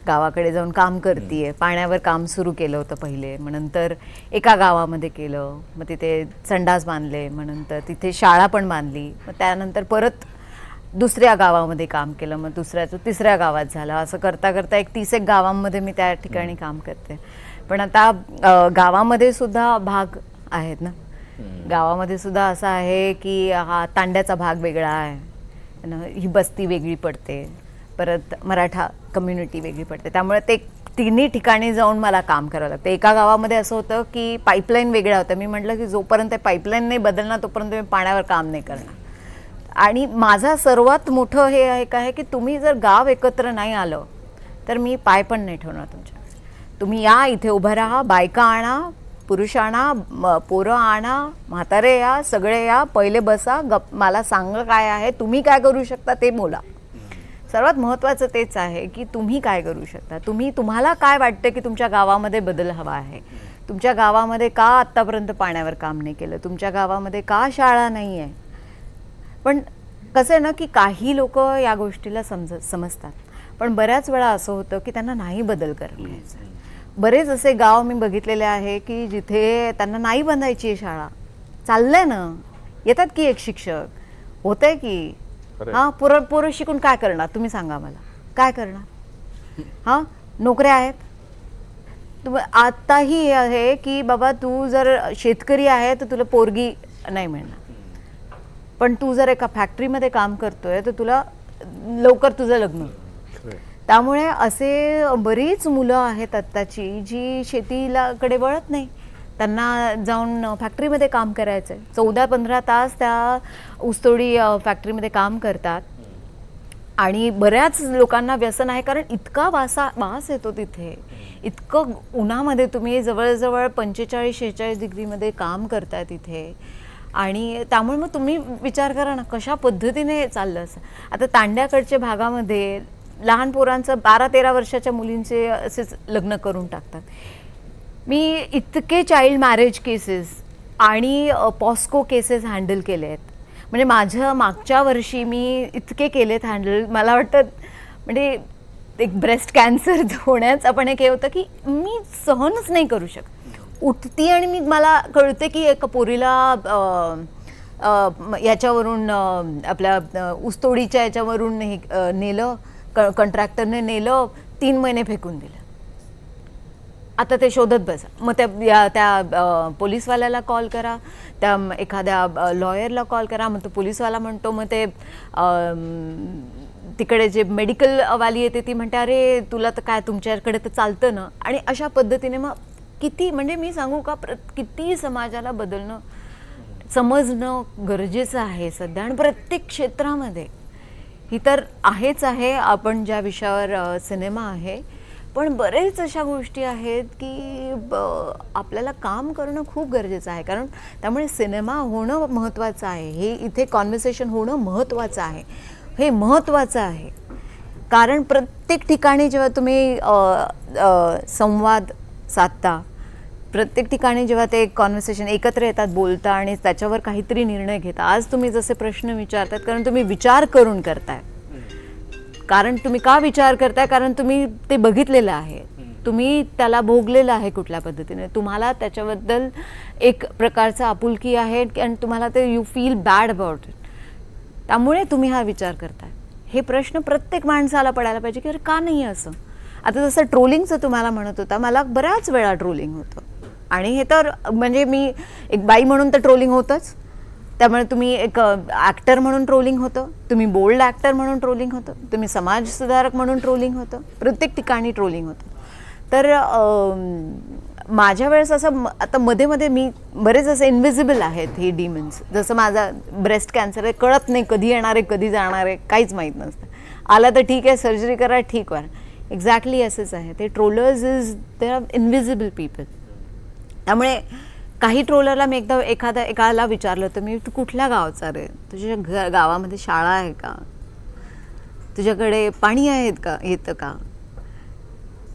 Speaker 5: गावाकडे जाऊन काम करते. पाण्यावर काम सुरू केलं होतं पहिले, मग नंतर एका गावामध्ये केलं, मग तिथे संडास बांधले, मग नंतर तिथे शाळा पण बांधली, मग त्यानंतर परत दुसऱ्या गावामध्ये काम केलं, मग दुसऱ्याचं तिसऱ्या गावात झालं. असं करता करता एक 30 गावांमध्ये मी त्या ठिकाणी काम करते. पण आता गावामध्ये सुद्धा भाग आहेत ना, गावामध्ये सुद्धा असं आहे की हा तांड्याचा भाग वेगळा आहे, ही बस्ती वेगळी पडते, परत मराठा कम्युनिटी वेगळी पडते. त्यामुळे ते तिन्ही ठिकाणी जाऊन मला काम करावं लागतं. एका गावामध्ये असं होतं की पाईपलाईन वेगळ्या होत्या. मी म्हटलं की जोपर्यंत पाईपलाईन नाही बदलणार तोपर्यंत मी पाण्यावर काम नाही करणार. आणि माझा सर्वात मोठं हे आहे की तुम्ही जर गाव एकत्र नाही आलं तर मी पाय पण नाही ठेवणार तुमच्या. तुम्ही या, इथे उभं राहा, बायका आणा, पुरुष आणा, पोरं आणा, म्हातारे या, सगळे या, पहिले बसा, मला सांगा काय आहे, तुम्ही काय करू शकता ते बोला. सर्वात महत्त्वाचं तेच आहे की तुम्ही काय करू शकता, तुम्हाला काय वाटतं की तुमच्या गावामध्ये बदल हवा आहे, तुमच्या गावामध्ये का आत्तापर्यंत पाण्यावर काम नाही केलं, तुमच्या गावामध्ये का शाळा नाही आहे. पण कसं आहे ना की काही लोक या गोष्टीला समजतात, पण बऱ्याच वेळा असं होतं की त्यांना नाही बदल करायचा. बरेच असे गाव मी बघितलेले आहे की जिथे त्यांना नाही बांधायची आहे शाळा, चाललंय ना, येतात की एक शिक्षक, होतंय की हां, पोरं शिकून काय करणार तुम्ही सांगा मला, काय करणार. हां, नोकऱ्या आहेत. आत्ताही हे आहे की बाबा तू जर शेतकरी आहे तर तुला पोरगी नाही मिळणार, पण तू जर एका फॅक्टरीमध्ये काम करतोय तर तुला लवकर तुझं लग्न. त्यामुळे असे बरीच मुलं आहेत आत्ताची जी शेतीकडे वळत नाही, त्यांना जाऊन फॅक्टरीमध्ये काम करायचं आहे. 14-15 तास त्या ऊसतोडी फॅक्टरीमध्ये काम करतात आणि बऱ्याच लोकांना व्यसन आहे, कारण इतका वास येतो तिथे, इतकं उन्हामध्ये तुम्ही जवळजवळ 45-46 डिग्रीमध्ये काम करताय तिथे. आणि त्यामुळे मग तुम्ही विचार करा ना कशा पद्धतीने चाललं असं. आता तांड्याकडच्या भागामध्ये लहान पोरांचं 12-13 वर्षाच्या मुलींचे असेच लग्न करून टाकतात. मी इतके चाइल्ड मॅरेज केसेस आणि पॉस्को केसेस हँडल केले आहेत. म्हणजे माझ्या मागच्या वर्षी मी इतके केलेत हँडल. मला वाटतं म्हणजे एक ब्रेस्ट कॅन्सर होण्याचं पण एक हे होतं की मी सहनच नाही करू शकत. उठती आणि मला कळते की एका पोरीला याच्यावरून आपल्या ऊसतोडीच्या याच्यावरून नेलं, कंट्रॅक्टरने नेलं, 3 महिने फेकून दिलं. आता ते शोधत बसा. मग त्या पोलीसवाल्याला कॉल करा, त्या एखाद्या लॉयरला कॉल करा. मग तो पोलीसवाला म्हणतो, मग ते तिकडे जे मेडिकलवाली येते ती म्हणते अरे तुला तर काय तुमच्याकडे तर चालतं ना. आणि अशा पद्धतीने मग किती म्हणजे मी सांगू का किती समाजाला बदलणं समजणं गरजेचं आहे सध्या. आणि प्रत्येक क्षेत्रामध्ये ही तर आहेच आहे. आपण ज्या विषयावर सिनेमा आहे, पण बरेच अशा गोष्टी आहेत की आपल्याला काम करणं खूप गरजेचं आहे. कारण त्यामुळे सिनेमा होणं महत्त्वाचं आहे, हे इथे कॉन्व्हर्सेशन होणं महत्त्वाचं आहे, हे महत्त्वाचं आहे. कारण प्रत्येक ठिकाणी जेव्हा तुम्ही संवाद साधता, प्रत्येक ठिकाणी जेव्हा ते कॉन्व्हर्सेशन एकत्र येतात, बोलता आणि त्याच्यावर काहीतरी निर्णय घेता. आज तुम्ही जसे प्रश्न विचारतात कारण तुम्ही विचार करून करताय. कारण तुम्ही का विचार करताय? कारण तुम्ही ते बघितलेलं आहे, तुम्ही त्याला भोगलेलं आहे कुठल्या पद्धतीने, तुम्हाला त्याच्याबद्दल एक प्रकारचा आपुलकी आहे आणि तुम्हाला ते you feel bad about it. त्यामुळे तुम्ही हा विचार करताय. हे प्रश्न प्रत्येक माणसाला पडायला पाहिजे की अरे का नाही असं. आता जसं ट्रोलिंगचं तुम्हाला म्हणत होता, मला बऱ्याच वेळा ट्रोलिंग होतं. आणि हे तर म्हणजे मी एक बाई म्हणून तर ट्रोलिंग होतंच. त्यामुळे तुम्ही एक ॲक्टर म्हणून ट्रोलिंग होतं, तुम्ही बोल्ड ॲक्टर म्हणून ट्रोलिंग होतं, तुम्ही समाजसुधारक म्हणून ट्रोलिंग होतं, प्रत्येक ठिकाणी ट्रोलिंग होतं. तर माझ्या वेळेस असं आता मध्ये मध्ये मी बरेच असे इन्व्हिजिबल आहेत हे डिमन्स. जसं माझा ब्रेस्ट कॅन्सर आहे, कळत नाही कधी येणार आहे कधी जाणार आहे, काहीच माहीत नसतं. आला तर ठीक आहे, सर्जरी करा, ठीक व्हा. एक्झॅक्टली असंच आहे. ते trollers is they are invisible people. त्यामुळे काही ट्रोलरला मी एकाला विचारलं होतं मी, तू कुठल्या गावचा रे, तुझ्या गावामध्ये शाळा आहे का, तुझ्याकडे पाणी आहेत का, येतं का,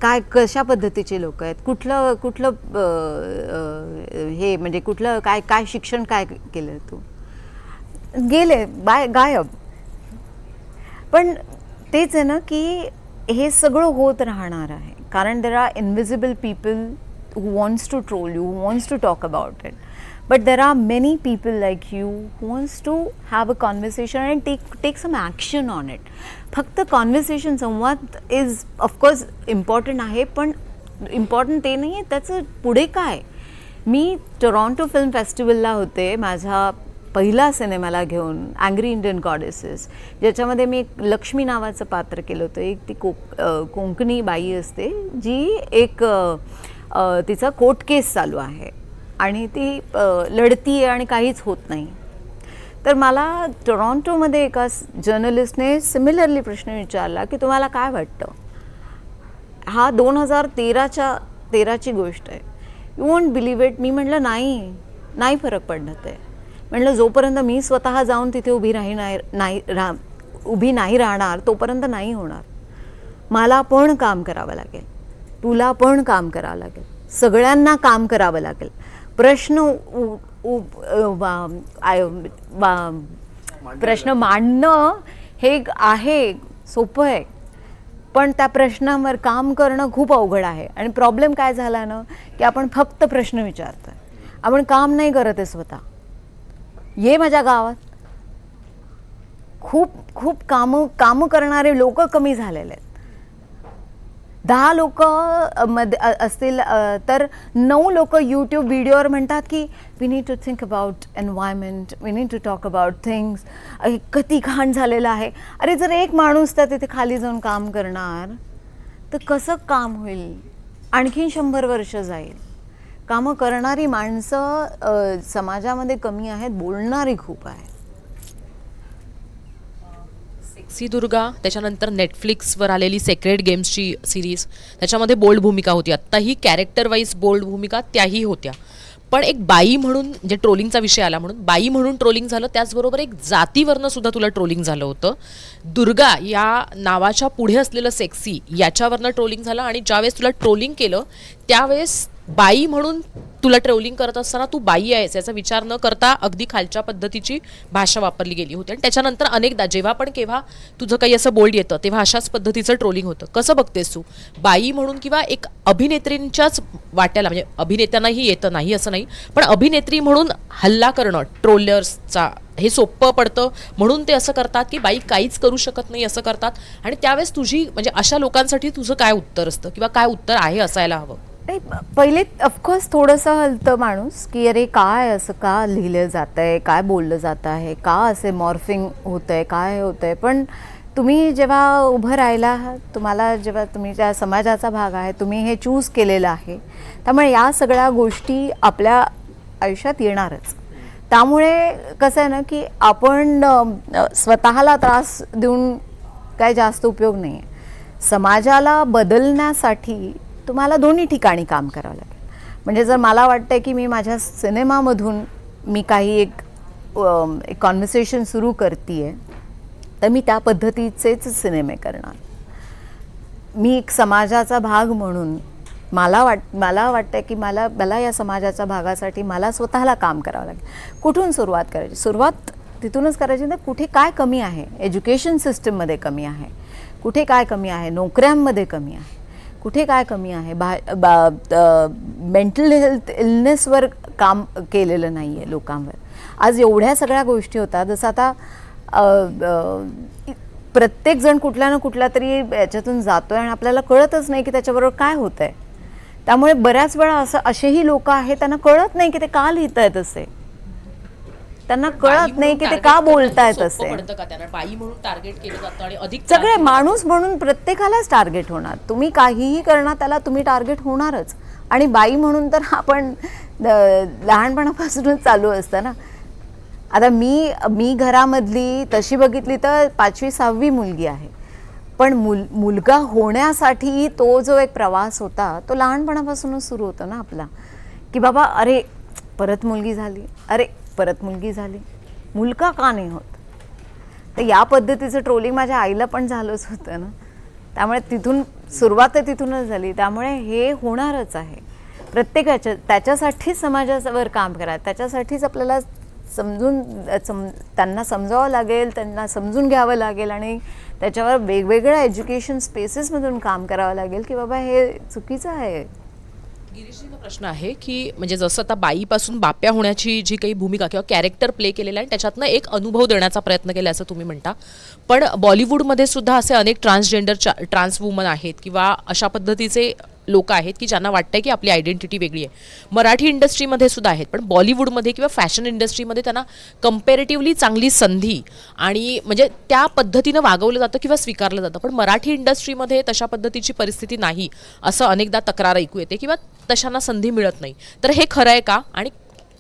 Speaker 5: काय कशा पद्धतीचे लोक आहेत, कुठलं हे म्हणजे कुठलं काय शिक्षण काय केलं तू, गेले गायब. पण तेच आहे ना की हे सगळं होत राहणार आहे. कारण there are invisible people who wants to troll you, who wants to talk about it. But there are many people like you who wants to have a conversation and take some action on it. फक्त conversation संवाद is of course important आहे, पण important ते नाही आहे, त्याचं पुढे काय. मी टोरॉन्टो फिल्म फेस्टिवलला होते माझा पहिला सिनेमाला घेऊन, अँग्री इंडियन गॉडेसेस, ज्याच्यामध्ये मी एक लक्ष्मी नावाचं पात्र केलं होतं. एक ती कोकणी बाई असते जी एक तिचा कोर्ट केस चालू आहे आणि ती लढती आहे आणि काहीच होत नाही. तर मला टोरॉन्टोमध्ये एका जर्नलिस्टने सिमिलरली प्रश्न विचारला की तुम्हाला काय वाटतं, हा 2013ची गोष्ट आहे, यू वोंट बिलीव्ह इट. मी म्हटलं नाही फरक पडत आहे. म्हटलं जोपर्यंत मी स्वतः जाऊन तिथे उभी नाही राहणार तोपर्यंत नाही होणार. मला पण काम करावं लागेल, तुला पण काम करावं लागेल, सगळ्यांना काम करावं लागेल. प्रश्न मांडणं हे आहे, सोपं आहे, पण त्या प्रश्नांवर काम करणं खूप अवघड आहे. आणि प्रॉब्लेम काय झाला ना की आपण फक्त प्रश्न विचारतोय, आपण काम नाही करत आहे स्वतः. ये माझ्या गावात खूप कामं करणारे लोक कमी झालेले आहेत. 10 लोक असतील तर 9 लोक यूट्यूब व्हिडिओवर म्हणतात की we need to think about environment, we need to talk about things. किती घाण झालेलं आहे. अरे जर एक माणूस त्या तिथे खाली जाऊन काम करणार तर कसं काम होईल. आणखीन 100 वर्ष जाईल. कामं करणारी माणसं समाजामध्ये कमी आहेत, बोलणारी खूप आहेत.
Speaker 9: सेक्सी दुर्गा, त्याच्यानंतर नेटफ्लिक्सवर आलेली सेक्रेड गेम्सची सिरीज, त्याच्यामध्ये बोल्ड भूमिका होती. आत्ताही कॅरेक्टर वाईज बोल्ड भूमिका त्याही होत्या. पण एक बाई म्हणून, जे ट्रोलिंगचा विषय आला म्हणून बाई म्हणून ट्रोलिंग झालं, त्याचबरोबर एक जातीवरनं सुद्धा तुला ट्रोलिंग झालं होतं. दुर्गा या नावाच्या पुढे असलेलं सेक्सी याच्यावरनं ट्रोलिंग झालं, आणि ज्यावेळेस तुला ट्रोलिंग केलं त्यावेळेस बाई म्हणून तुला ट्रोलिंग करत असताना तू बाई आहेस याचा विचार न करता अगदी खालच्या पद्धतीची भाषा वापरली गेली होती. आणि त्याच्यानंतर अनेकदा जेव्हा पण केव्हा तुझं काही असं बोल्ड येतं तेव्हा अशाच पद्धतीचं ट्रोलिंग होतं. कसं बघतेस तू बाई म्हणून, किंवा एक अभिनेत्रींच्याच वाट्याला, म्हणजे अभिनेत्यांनाही येतं नाही असं नाही, पण अभिनेत्री म्हणून हल्ला करणं ट्रोलर्सचा हे सोपं पडतं म्हणून ते असं करतात की बाई काहीच करू शकत नाही असं करतात. आणि त्यावेळेस तुझी, म्हणजे अशा लोकांसाठी तुझं काय उत्तर असतं, किंवा काय उत्तर आहे असायला हवं?
Speaker 5: नाही, पहिले ऑफकोर्स थोडंसं हलतं माणूस की अरे काय असं का लिहिलं जातं आहे, काय बोललं जातं आहे, का असे मॉर्फिंग होतं आहे, काय होतं आहे. पण तुम्ही जेव्हा उभं राहिला, तुम्हाला जेव्हा तुम्ही त्या समाजाचा भाग आहे, तुम्ही हे चूज केलेलं आहे, त्यामुळे या सगळ्या गोष्टी आपल्या आयुष्यात येणारच. त्यामुळे कसं आहे ना की आपण स्वतःला त्रास देऊन काय जास्त उपयोग नाही आहे. समाजाला बदलण्यासाठी तुम्हाला दोन्ही ठिकाणी काम करावं लागेल. म्हणजे जर मला वाटतं की मी माझ्या सिनेमामधून मी काही एक कॉन्व्हर्सेशन सुरू करते आहे, तर मी त्या पद्धतीचेच सिनेमे करणार. मी एक समाजाचा भाग म्हणून मला वाटतं की मला या समाजाच्या भागासाठी मला स्वतःला काम करावं लागेल. कुठून सुरुवात करायची? सुरुवात तिथूनच करायची. तर कुठे काय कमी आहे, एज्युकेशन सिस्टममध्ये कमी आहे, कुठे काय कमी आहे, नोकऱ्यांमध्ये कमी आहे, कुठे काय कमी आहे, मेंटल हेल्थ इलनेसवर काम केलेलं नाही आहे लोकांवर. आज एवढ्या सगळ्या गोष्टी होतात. जसं आता प्रत्येकजण कुठल्या ना कुठल्या तरी याच्यातून जातो आहे आणि आपल्याला कळतच नाही की त्याच्याबरोबर काय होतं आहे. त्यामुळे बऱ्याच वेळा असेही लोक आहेत त्यांना कळत नाही की ते का लिहित आहेत असे, त्यांना कळत नाही की ते का बोलतायत असे.
Speaker 9: बाई म्हणून टार्गेट केलं जातं आणि अधिक
Speaker 5: सगळे माणूस म्हणून प्रत्येकालाच टार्गेट होणार. तुम्ही काहीही करणार त्याला तुम्ही टार्गेट होणारच. आणि बाई म्हणून तर आपण लहानपणापासूनच चालू असतं ना. आता मी घरामधली तशी बघितली तर 5वी-6वी मुलगी आहे, पण मुलगा होण्यासाठी तो जो एक प्रवास होता तो लहानपणापासूनच सुरू होतो ना आपला, की बाबा अरे परत मुलगी झाली, अरे परत मुलगी झाली, मुलगा का नाही होत. तर या पद्धतीचं ट्रोलिंग माझ्या आईला पण झालंच होतं ना. त्यामुळे तिथून सुरुवात तिथूनच झाली. त्यामुळे हे होणारच आहे. प्रत्येकाच्या त्याच्यासाठीच समाजावर काम करा, त्याच्यासाठीच आपल्याला त्यांना समजावं लागेल, त्यांना समजून घ्यावं लागेल आणि त्याच्यावर वेगवेगळ्या एज्युकेशन स्पेसेसमधून काम करावं लागेल की बाबा हे चुकीचं आहे.
Speaker 9: गिरीशजीचा प्रश्न आहे की म्हणजे जसं आता बाईपासून बाप्या होण्याची जी काही भूमिका किंवा कॅरेक्टर प्ले केलेला आहे त्याच्यातनं एक अनुभव देण्याचा प्रयत्न केला असं तुम्ही म्हणता, पण बॉलिवूडमध्ये सुद्धा असे अनेक ट्रान्स वुमन आहेत किंवा अशा पद्धतीचे लोक आहेत की ज्यांना वाटतंय की आपली आयडेंटिटी वेगळी आहे. मराठी इंडस्ट्रीमध्ये सुद्धा आहेत, पण बॉलिवूडमध्ये किंवा फॅशन इंडस्ट्रीमध्ये त्यांना कम्पॅरेटिव्हली चांगली संधी आणि म्हणजे त्या पद्धतीनं वागवलं जातं किंवा स्वीकारलं जातं. पण मराठी इंडस्ट्रीमध्ये तशा पद्धतीची परिस्थिती नाही असं अनेकदा तक्रार ऐकू येते किंवा तशांना संधी मिळत नाही. तर हे खरं आहे का? आणि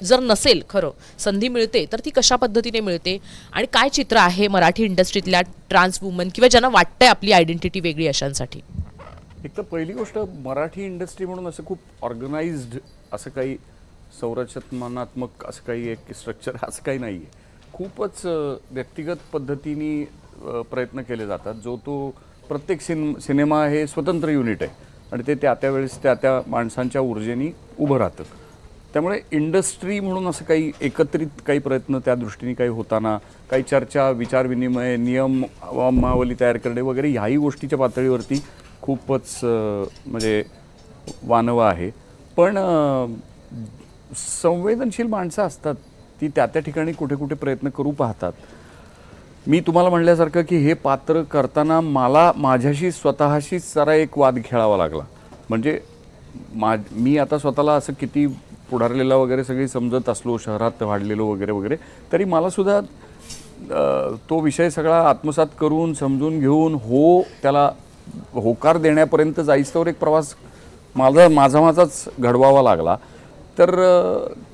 Speaker 9: जर नसेल खरं, संधी मिळते तर ती कशा पद्धतीने मिळते आणि काय चित्र आहे मराठी इंडस्ट्रीतल्या ट्रान्स वुमन किंवा ज्यांना वाटतंय आपली आयडेंटिटी वेगळी अशांसाठी?
Speaker 4: एक तर पहिली गोष्ट, मराठी इंडस्ट्री म्हणून असं खूप ऑर्गनाइज्ड असं काही संरचनात्मक असं काही एक स्ट्रक्चर असं काही नाही आहे. खूपच व्यक्तिगत पद्धतीने प्रयत्न केले जातात. जो तो प्रत्येक सिनेमा हे स्वतंत्र युनिट आहे आणि ते त्या वेळेस त्या माणसांच्या ऊर्जेने उभं राहतं. त्यामुळे इंडस्ट्री म्हणून असं काही एकत्रित काही प्रयत्न त्या दृष्टीने काही होताना, काही चर्चा, विचारविनिमय, नियमावली तयार करणे वगैरे ह्याही गोष्टीच्या पातळीवरती खूपच म्हणजे वानवं आहे. पण संवेदनशील माणसं असतात ती त्या ठिकाणी कुठे कुठे प्रयत्न करू पाहतात. मी तुम्हाला म्हणल्यासारखं की हे पात्र करताना मला माझ्याशी स्वतःशीच जरा एक वाद खेळावा लागला. म्हणजे मी आता स्वतःला असं किती पुढारलेला वगैरे सगळी समजत असलो, शहरात वाढलेलो वगैरे वगैरे, तरी मलासुद्धा तो विषय सगळा आत्मसात करून समजून घेऊन त्याला होकार देण्यापर्यंत जाईस्तवर एक प्रवास माझाच घडवावा लागला. तर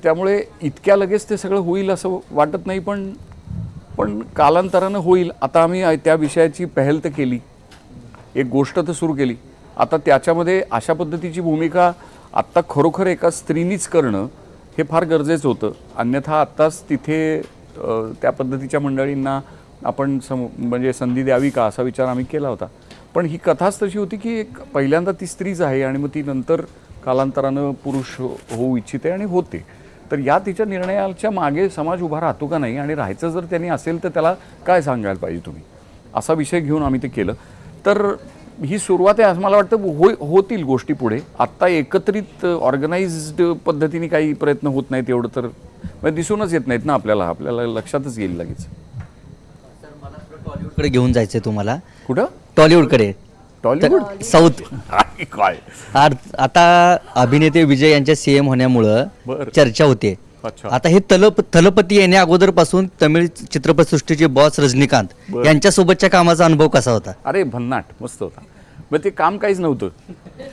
Speaker 4: त्यामुळे इतक्या लगेच ते सगळं होईल असं वाटत नाही. पण पण कालांतरानं होईल. आता आम्ही त्या विषयाची पहल तर केली, एक गोष्ट तर सुरू केली. आता त्याच्यामध्ये अशा पद्धतीची भूमिका आत्ता खरोखर एका स्त्रीनीच करणं हे फार गरजेचं होतं. अन्यथा आत्ताच तिथे त्या पद्धतीच्या मंडळींना आपण म्हणजे संधी द्यावी का असा विचार आम्ही केला होता. पण ही कथाच तशी होती की एक पहिल्यांदा ती स्त्रीच आहे आणि मग ती नंतर कालांतरानं पुरुष होऊ इच्छिते आणि होते. तर या तिच्या निर्णयाच्या मागे समाज उभा राहतो का नाही, आणि राहायचं जर त्यांनी असेल तर त्याला काय सांगायला पाहिजे तुम्ही, असा विषय घेऊन आम्ही ते केलं. तर ही सुरुवात आहे असं मला वाटतं. होतील गोष्टी पुढे. आत्ता एकत्रित ऑर्गनाइज्ड पद्धतीने काही प्रयत्न होत नाहीत, एवढं तर म्हणजे दिसूनच येत नाहीत ना आपल्याला लक्षातच येईल लगेच.
Speaker 10: टॉलिवूडकडे घेऊन जायचंय तुम्हाला.
Speaker 4: कुठं?
Speaker 10: टॉलिवूडकडे.
Speaker 4: टॉलिवूड
Speaker 10: साऊथ.
Speaker 4: काय
Speaker 10: आता अभिनेते विजय यांच्या सीएम होण्यामुळं
Speaker 4: बरं.
Speaker 10: चर्चा होते.
Speaker 4: अच्छा.
Speaker 10: आता हे थलपती येण्या अगोदरपासून तमिळ चित्रपटसृष्टीचे बॉस रजनीकांत
Speaker 4: बरं.
Speaker 10: यांच्यासोबतच्या कामाचा अनुभव कसा होता?
Speaker 4: अरे भन्नाट मस्त होता. मग ते काम काहीच नव्हतं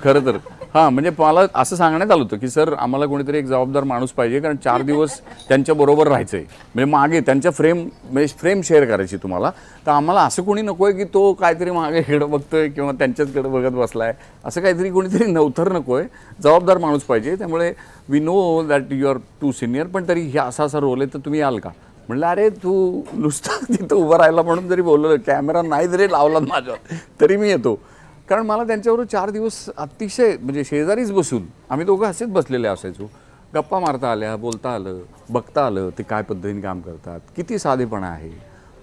Speaker 4: खरं तर. हां, म्हणजे मला असं सांगण्यात आलं होतं की सर आम्हाला कोणीतरी एक जबाबदार माणूस पाहिजे, कारण 4 दिवस त्यांच्याबरोबर राहायचं आहे, म्हणजे मागे त्यांच्या फ्रेम शेअर करायची तुम्हाला. तर आम्हाला असं कोणी नको आहे की तो काहीतरी मागे खेळ बघतोय किंवा त्यांच्याचकडे बघत बसला आहे, असं काहीतरी कोणीतरी नवथर नको आहे, जबाबदार माणूस पाहिजे. त्यामुळे we know that you are too senior, पण तरी हे असा रोल आहे तर तुम्ही याल का. म्हणलं अरे तू नुसतं तिथं उभं राहिला म्हणून जरी बोललं, कॅमेरा नाही जरी लावला माझ्यावर तरी मी येतो. कारण मला त्यांच्याबरोबर 4 दिवस अतिशय म्हणजे शेजारीच बसून आम्ही दोघं असेच बसलेले असायचो. गप्पा मारता आल्या, बोलता आलं, बघता आलं ते काय पद्धतीने काम करतात, किती साधेपणा आहे,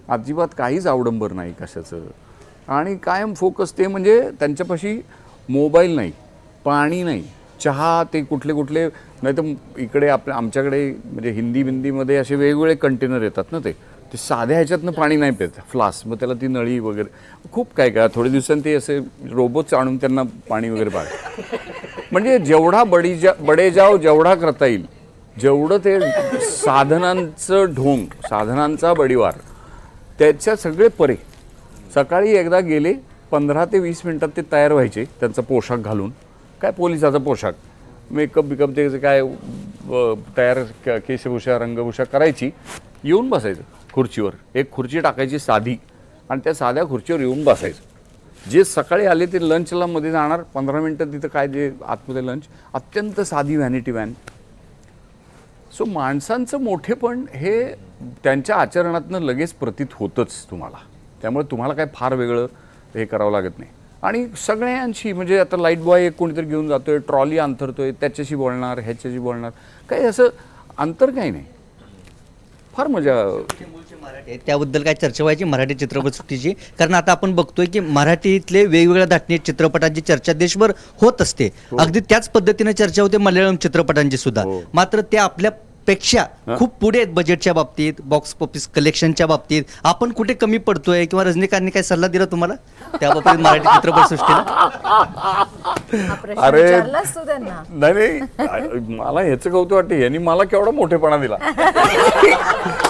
Speaker 4: अजिबात काहीच अवडंबर नाही कशाचं, आणि कायम फोकस ते म्हणजे त्यांच्यापाशी मोबाईल नाही, पाणी नाही, चहा ते कुठले नाही तर इकडे आमच्याकडे म्हणजे हिंदीमध्ये असे वेगवेगळे कंटेनर येतात ना, ते साध्या ह्याच्यातनं पाणी नाही पित, फ्लास्क, मग त्याला ती नळी वगैरे खूप काय थोडे दिवसांनी ते असे रोबोट्स आणून त्यांना पाणी वगैरे पाहिजे. म्हणजे जेवढा बडेजाव जेवढा करता येईल, जेवढं ते साधनांचं ढोंग, साधनांचा बडीवार त्याच्या सगळे परे. सकाळी एकदा गेले 15 ते 20 मिनटात ते तयार व्हायचे, त्यांचा पोशाख घालून, काय पोलिसाचा पोशाख, मेकअप बिकअप ते काय तयार, केशभूषा रंगभूषा करायची, येऊन बसायचं खुर्चीवर. एक खुर्ची टाकायची साधी आणि त्या साध्या खुर्चीवर येऊन बसायचं. जे सकाळी आले ते लंचला मध्ये जाणार, 15 मिनटं तिथं काय जे आतमध्ये लंच, अत्यंत साधी व्हॅनिटी व्हॅन. सो माणसांचं मोठेपण हे त्यांच्या आचरणातनं लगेच प्रतीत होतंच तुम्हाला. त्यामुळे तुम्हाला काय फार वेगळं हे करावं लागत नाही. आणि सगळ्यांशी म्हणजे आता लाईट बॉय एक कोणीतरी घेऊन जातोय, ट्रॉली अंतरतोय, त्याच्याशी बोलणार, ह्याच्याशी बोलणार, काही असं अंतर काही नाही. फार मजा.
Speaker 10: त्याबद्दल काय चर्चा व्हायची मराठी चित्रपटसृष्टीची? कारण आता आपण बघतोय की मराठीतले वेगवेगळ्या धाटणी चित्रपटांची चर्चा देशभर होत असते. अगदी त्याच पद्धतीने चर्चा होते मल्याळम चित्रपटांची सुद्धा. मात्र त्या आपल्यापेक्षा खूप पुढे आहेत बजेटच्या बाबतीत, बॉक्स ऑफिस कलेक्शनच्या बाबतीत. आपण कुठे कमी पडतोय किंवा रजनीकांतनी काय सल्ला दिला तुम्हाला त्या बाबतीत मराठी चित्रपटसृष्टीला?
Speaker 4: अरे नाही, मला ह्याचं कौतुक वाटतं, यांनी मला केवढा मोठेपणा दिला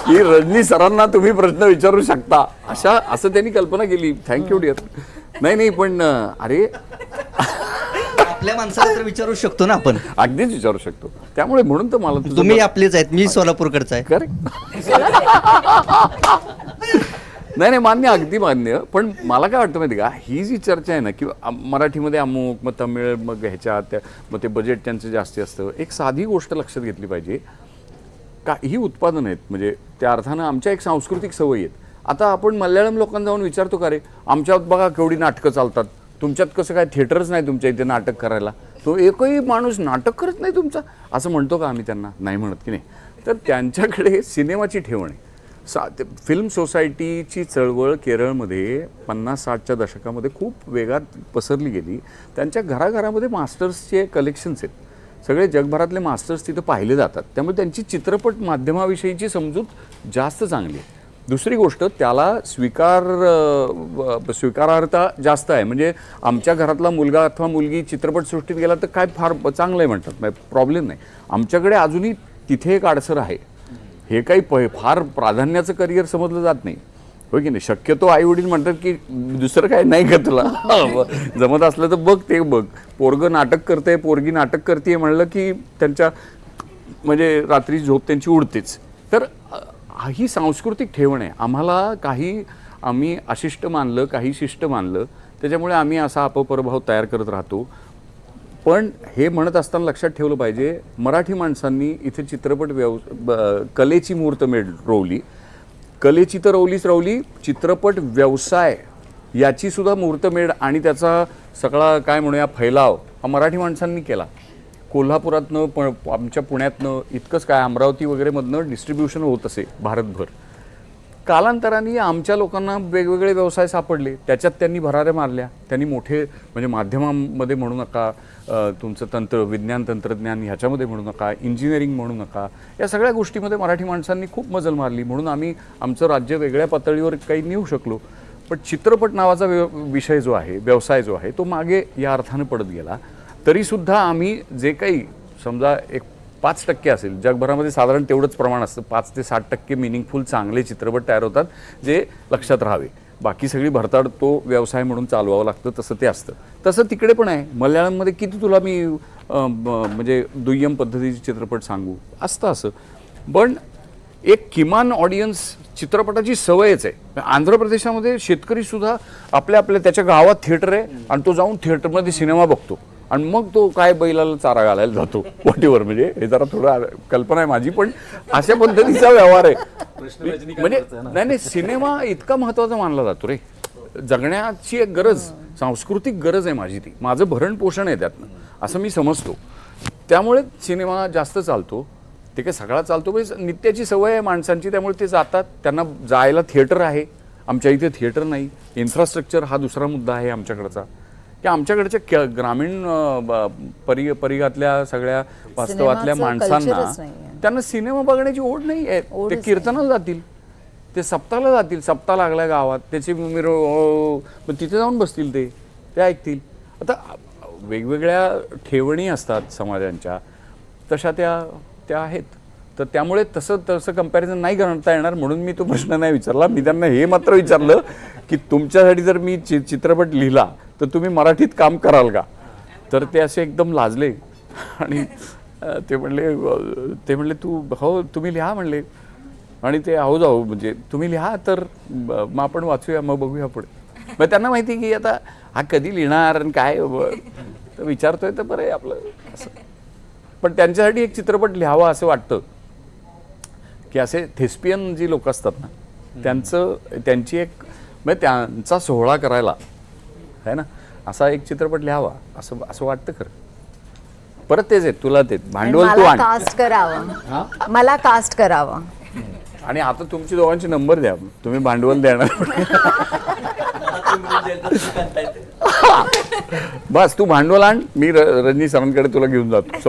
Speaker 4: की रजनी सरांना तुम्ही प्रश्न विचारू शकता असं त्यांनी कल्पना केली. Thank you dear. नाही पण अरे
Speaker 10: आपल्या माणसाला तर विचारू शकतो ना आपण,
Speaker 4: अगदीच विचारू शकतो. त्यामुळे म्हणून तर मला
Speaker 10: तुम्ही आपलेच आहेत, मी सोलापूरकडचा आहे.
Speaker 4: करेक्ट. नाही मान्य, अगदी मान्य. पण मला काय वाटतं माहिती का, ही जी चर्चा आहे ना की मराठीमध्ये अमुक, मग तमिळ, मग ह्याच्यात मग ते बजेट त्यांचं जास्ती असतं. एक साधी गोष्ट लक्षात घेतली पाहिजे का, ही उत्पादन आहेत म्हणजे त्या अर्थानं आमच्या एक सांस्कृतिक सवयी आहेत. आता आपण मल्याळम लोकांना जाऊन विचारतो का रे, आमच्यात बघा केवढी नाटकं चालतात, तुमच्यात कसं काय थिएटरच नाही तुमच्या इथे नाटक करायला, तो एकही माणूस नाटक करत नाही तुमचा, असं म्हणतो का आम्ही त्यांना? नाही म्हणत की नाही. तर त्यांच्याकडे सिनेमाची ठेवण आहे. फिल्म सोसायटीची चळवळ केरळमध्ये 50-60च्या दशकामध्ये खूप वेगात पसरली गेली. त्यांच्या घराघरामध्ये मास्टर्सचे कलेक्शन्स आहेत, सगळे जगभरातले मास्टर्स तिथं पाहिले जातात. त्यामुळे त्यांची चित्रपट माध्यमाविषयीची समजूत जास्त चांगली आहे. दुसरी गोष्ट, त्याला स्वीकारार्हता जास्त आहे. म्हणजे आमच्या घरातला मुलगा अथवा मुलगी चित्रपटसृष्टीत गेला तर काय फार चांगलं आहे म्हणतात, प्रॉब्लेम नाही. आमच्याकडे अजूनही तिथे एक अडसर आहे. हे काही फार प्राधान्याचं करिअर समजलं जात नाही, होय की नाही. शक्यतो आई वडील म्हणतात की दुसरं काय नाही का तुला, जमत असलं तर बघ, ते बघ. पोरगं नाटक करतंय, पोरगी नाटक करते म्हणलं की त्यांच्या म्हणजे रात्री झोप त्यांची उडतेच. तर ही सांस्कृतिक ठेवण आहे. आम्हाला काही आम्ही अशिष्ट मानलं, काही शिष्ट मानलं, त्याच्यामुळे आम्ही असा अपप्रभाव तयार करत राहतो. पण हे म्हणत असताना लक्षात ठेवलं पाहिजे, मराठी माणसांनी इथे चित्रपट कलेची मुहूर्तमेढ रोवली. कलेची तर रोवली, चित्रपट व्यवसाय याची सुद्धा मुहूर्तमेढ आणि त्याचा सगळा काय म्हणूया फैलाव हा मराठी माणसांनी केला. कोल्हापुरातनं आमच्या पुण्यातनं इतकंच काय अमरावती वगैरेमधनं डिस्ट्रीब्युशन होत असे भारतभर. कालांतराने आमच्या लोकांना वेगवेगळे व्यवसाय सापडले, त्याच्यात त्यांनी भराऱ्या मारल्या. त्यांनी मोठे म्हणजे माध्यमांमध्ये म्हणू नका, तुमचं विज्ञान तंत्रज्ञान ह्याच्यामध्ये म्हणू नका, इंजिनिअरिंग म्हणू नका, या सगळ्या गोष्टीमध्ये मराठी माणसांनी खूप मजल मारली. म्हणून आम्ही आमचं राज्य वेगळ्या पातळीवर काही नेऊ शकलो. पण चित्रपट नावाचा विषय जो आहे, व्यवसाय जो आहे, तो मागे या अर्थानं पडत गेला. तरीसुद्धा आम्ही जे काही समजा एक 5% असेल, जगभरामध्ये साधारण तेवढंच प्रमाण असतं, 5 ते 60% मिनिंगफुल चांगले चित्रपट तयार होतात जे लक्षात राहावे. बाकी सगळी भरताड तो व्यवसाय म्हणून चालवावं लागतं, तसं ते असतं. तसं तिकडे पण आहे. मल्याळममध्ये किती तुला मी म्हणजे दुय्यम पद्धतीचे चित्रपट सांगू, असतं असं. पण एक किमान ऑडियन्स चित्रपटाची सवयच आहे. आंध्र प्रदेशामध्ये शेतकरीसुद्धा आपल्या त्याच्या गावात थिएटर आहे आणि तो जाऊन थिएटरमध्ये सिनेमा बघतो आणि मग तो काय बैलाला चारा घालायला जातो वाटेवर. म्हणजे हे जरा थोडं कल्पना आहे माझी, पण अशा पद्धतीचा व्यवहार आहे. म्हणजे नाही, सिनेमा इतका महत्त्वाचा मानला जातो रे. जगण्याची एक गरज, सांस्कृतिक गरज आहे माझी, ती माझं भरण पोषण आहे त्यातनं, असं मी समजतो. त्यामुळे सिनेमा जास्त चालतो. ते काय सगळा चालतो, म्हणजे नित्याची सवय आहे माणसांची, त्यामुळे ते जातात. त्यांना जायला थिएटर आहे. आमच्या इथे थिएटर नाही. इन्फ्रास्ट्रक्चर हा दुसरा मुद्दा आहे आमच्याकडचा, की आमच्याकडच्या ग्रामीण परिघातल्या सगळ्या वास्तवातल्या माणसांना त्यांना सिनेमा बघण्याची ओढ नाही आहे. ते कीर्तनाला जातील, ते सप्ताहाला जातील, सप्ताह लागलाय गावात, त्याचे तिथे जाऊन बसतील, ते ऐकतील. आता वेगवेगळ्या ठेवणी असतात समाजांच्या, तशा त्या आहेत. तर त्यामुळे तसं कंपॅरिझन नाही करता येणार, म्हणून मी तो प्रश्न नाही विचारला. मी त्यांना हे मात्र विचारलं की तुमच्यासाठी जर मी चित्रपट लिहिला तर तुम्ही मराठीत काम कराल का? तर ते असे एकदम लाजले आणि ते म्हणले तू हो तुम्ही लिहा म्हणले. आणि ते आहो जाऊ म्हणजे तुम्ही लिहा तर मग आपण वाचूया, मग बघूया पुढे. मग त्यांना माहिती की आता हा कधी लिहिणार आणि काय तर विचारतोय तर बरं आहे आपलं असं. पण त्यांच्यासाठी एक चित्रपट लिहावा असं वाटतं की असे थेस्पियन जी लोक असतात ना, त्यांची एक म्हणजे त्यांचा सोहळा करायला आहे ना, असा एक चित्रपट लिहावा असं वाटतं खरं. परत तेच आहे, तुला ते भांडवल तू आण,
Speaker 5: मला कास्ट करावा.
Speaker 4: आणि आता तुमची दोघांची नंबर द्या, तुम्ही भांडवल देणार. बस तू भांडवल आण, मी रजनी सरांकडे तुला घेऊन जातो.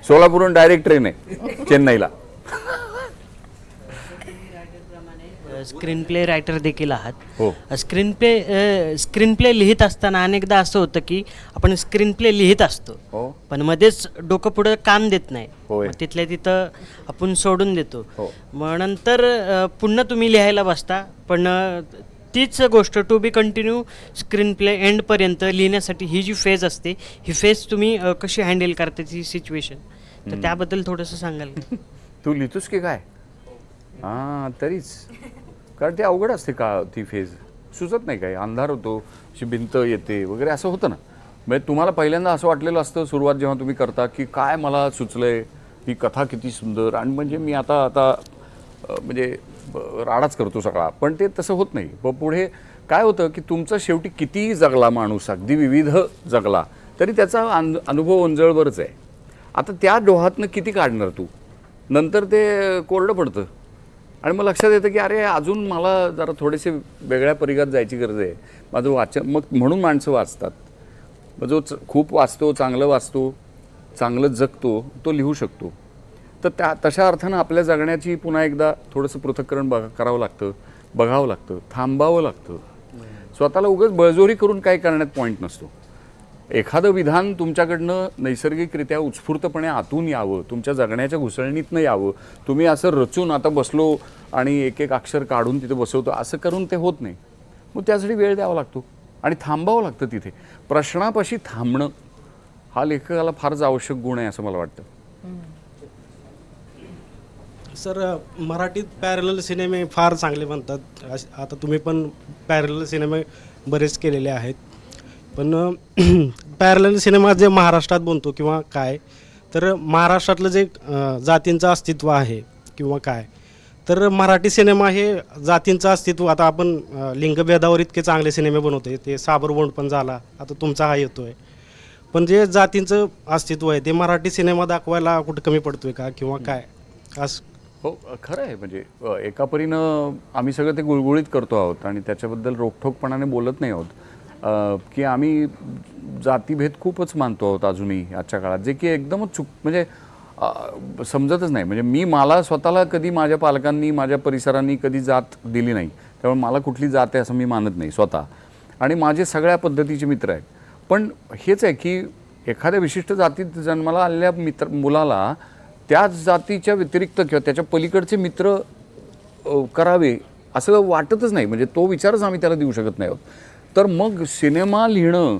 Speaker 4: सोलापूरहून डायरेक्ट ट्रेन आहे चेन्नईला.
Speaker 11: स्क्रीन प्ले रायटर देखील आहात.
Speaker 4: हो.
Speaker 11: स्क्रीन प्ले लिहित असताना अनेकदा असं होतं की आपण स्क्रीन प्ले लिहित असतो,
Speaker 4: हो.
Speaker 11: पण मध्येच डोकं पुढं काम देत नाही.
Speaker 4: होय.
Speaker 11: मग तिथल्या तिथं आपण सोडून देतो.
Speaker 4: हो.
Speaker 11: मग नंतर पुन्हा तुम्ही लिहायला बसता, पण तीच गोष्ट to be continue screenplay एंडपर्यंत लिहिण्यासाठी ही जी फेज असते, ही फेज तुम्ही कशी हँडल करता ती सिच्युएशन, तर त्याबद्दल थोडंसं सांगाल का?
Speaker 4: तू लिहितोस की काय? हां तरीच, कारण ते अवघड असते का ती फेज, सुचत नाही काय, अंधार होतो, अशी भिंत येते वगैरे असं होतं ना. म्हणजे तुम्हाला पहिल्यांदा असं वाटलेलं असतं सुरुवात जेव्हा तुम्ही करता की काय मला सुचलंय, ही कथा किती सुंदर, आणि म्हणजे मी आता म्हणजे राडाच करतो सगळा. पण ते तसं होत नाही. पुढे काय होतं की तुमचं शेवटी कितीही जगला माणूस, अगदी विविध जगला, तरी त्याचा अनुभव ओंजळवरच आहे. आता त्या डोहातनं किती काढणार तू, नंतर ते कोरडं पडतं. आणि मग लक्षात येतं की अरे अजून मला जरा थोडेसे वेगळ्या परिघात जायची गरज आहे. माझं वाचन, मग म्हणून माणसं वाचतात. मग जो खूप वाचतो, चांगलं वाचतो, चांगलं जगतो, तो लिहू शकतो. तर तशा अर्थानं आपल्या जगण्याची पुन्हा एकदा थोडंसं पृथक्करण करावं लागतं, बघावं लागतं, थांबावं लागतं. स्वतःला उगाच बळजोरी करून काय करण्यात पॉईंट नसतो. एखादं विधान तुमच्याकडनं नैसर्गिकरित्या उत्स्फूर्तपणे आतून यावं, तुमच्या जगण्याच्या घुसळणीतनं यावं. तुम्ही असं रचून आता बसलो आणि एक एक अक्षर काढून तिथे बसवतो, असं करून ते होत नाही. मग त्यासाठी वेळ द्यावा लागतो आणि थांबावं लागतं तिथे. प्रश्नापाशी थांबणं हा लेखकाला फारच आवश्यक गुण आहे असं मला वाटतं.
Speaker 12: सर मराठीत पॅरलल सिनेमे फार चांगले बनतात. आता तुम्ही पण पॅरलल सिनेमे बरेच केलेले आहेत, पण पॅरलल सिनेमा जे महाराष्ट्रात बनतो किंवा काय, तर महाराष्ट्रातलं जे जातींचं अस्तित्व आहे किंवा काय, तर मराठी सिनेमा हे जातींचं अस्तित्व, आता आपण लिंगभेदावर इतके चांगले सिनेमे बनवते, ते साबरवंट पण झाला, आता तुमचा हा येतो आहे, पण जे जातींचं अस्तित्व आहे ते मराठी सिनेमा दाखवायला कुठं कमी पडतोय का किंवा काय असं?
Speaker 4: हो, खरं आहे. म्हणजे एका परीनं आम्ही सगळं ते गुळगुळीत करतो आहोत आणि त्याच्याबद्दल रोखठोकपणाने बोलत नाही आहोत की आम्ही जातीभेद खूपच मानतो आहोत अजूनही आजच्या काळात, जे की एकदमच म्हणजे समजतच नाही. म्हणजे मला स्वतःला कधी माझ्या पालकांनी, माझ्या परिसरांनी कधी जात दिली नाही, त्यामुळे मला कुठली जात आहे असं मी मानत नाही स्वतः, आणि माझे सगळ्या पद्धतीचे मित्र आहेत. पण हेच आहे की एखाद्या विशिष्ट जातीत जन्माला आलेल्या मुलाला त्याच जातीच्या व्यतिरिक्त किंवा त्याच्या पलीकडचे मित्र करावे असं वाटतच नाही. म्हणजे तो विचारच आम्ही त्याला देऊ शकत नाही आहोत. तर मग सिनेमा लिहिणं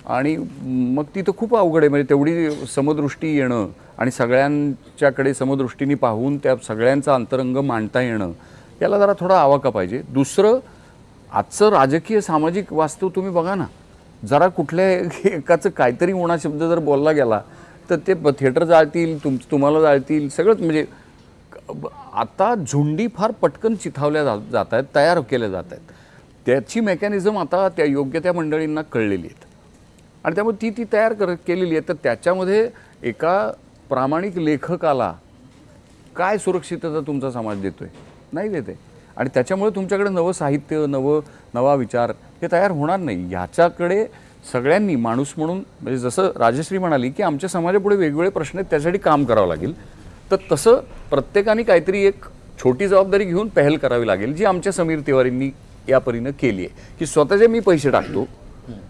Speaker 4: आणि मग तिथं खूप अवघड आहे. म्हणजे तेवढी समदृष्टी येणं आणि सगळ्यांच्याकडे समदृष्टीने पाहून त्या सगळ्यांचा अंतरंग मांडता येणं, याला जरा थोडा आवाका पाहिजे. दुसरं, आजचं राजकीय सामाजिक वास्तव तुम्ही बघा ना, जरा कुठल्या एकाचं काहीतरी उणा शब्द जर बोलला गेला तर ते थिएटर जाळतील, तुम्हाला जाळतील, सगळंच. म्हणजे आता झुंडी फार पटकन चिथावल्या जात आहेत, तयार केल्या जात आहेत. त्याची मेकॅनिझम आता त्या योग्य त्या मंडळींना कळलेली आहेत आणि त्यामुळे ती तयार केलेली आहे. तर त्याच्यामध्ये एका प्रामाणिक लेखकाला काय सुरक्षितता तुमचा समाज देतोय? नाही देते. आणि त्याच्यामुळे तुमच्याकडे नवं साहित्य, नवा विचार हे तयार होणार नाही. ह्याच्याकडे सगळ्यांनी माणूस म्हणून, म्हणजे जसं राजश्री म्हणाली की आमच्या समाजापुढे वेगवेगळे प्रश्न आहेत, त्यासाठी काम करावं लागेल, तर तसं प्रत्येकाने काहीतरी एक छोटी जबाबदारी घेऊन पहल करावी लागेल, जी आमच्या समीर तिवारींनी या परीनं केली आहे. की स्वतःचे मी पैसे टाकतो,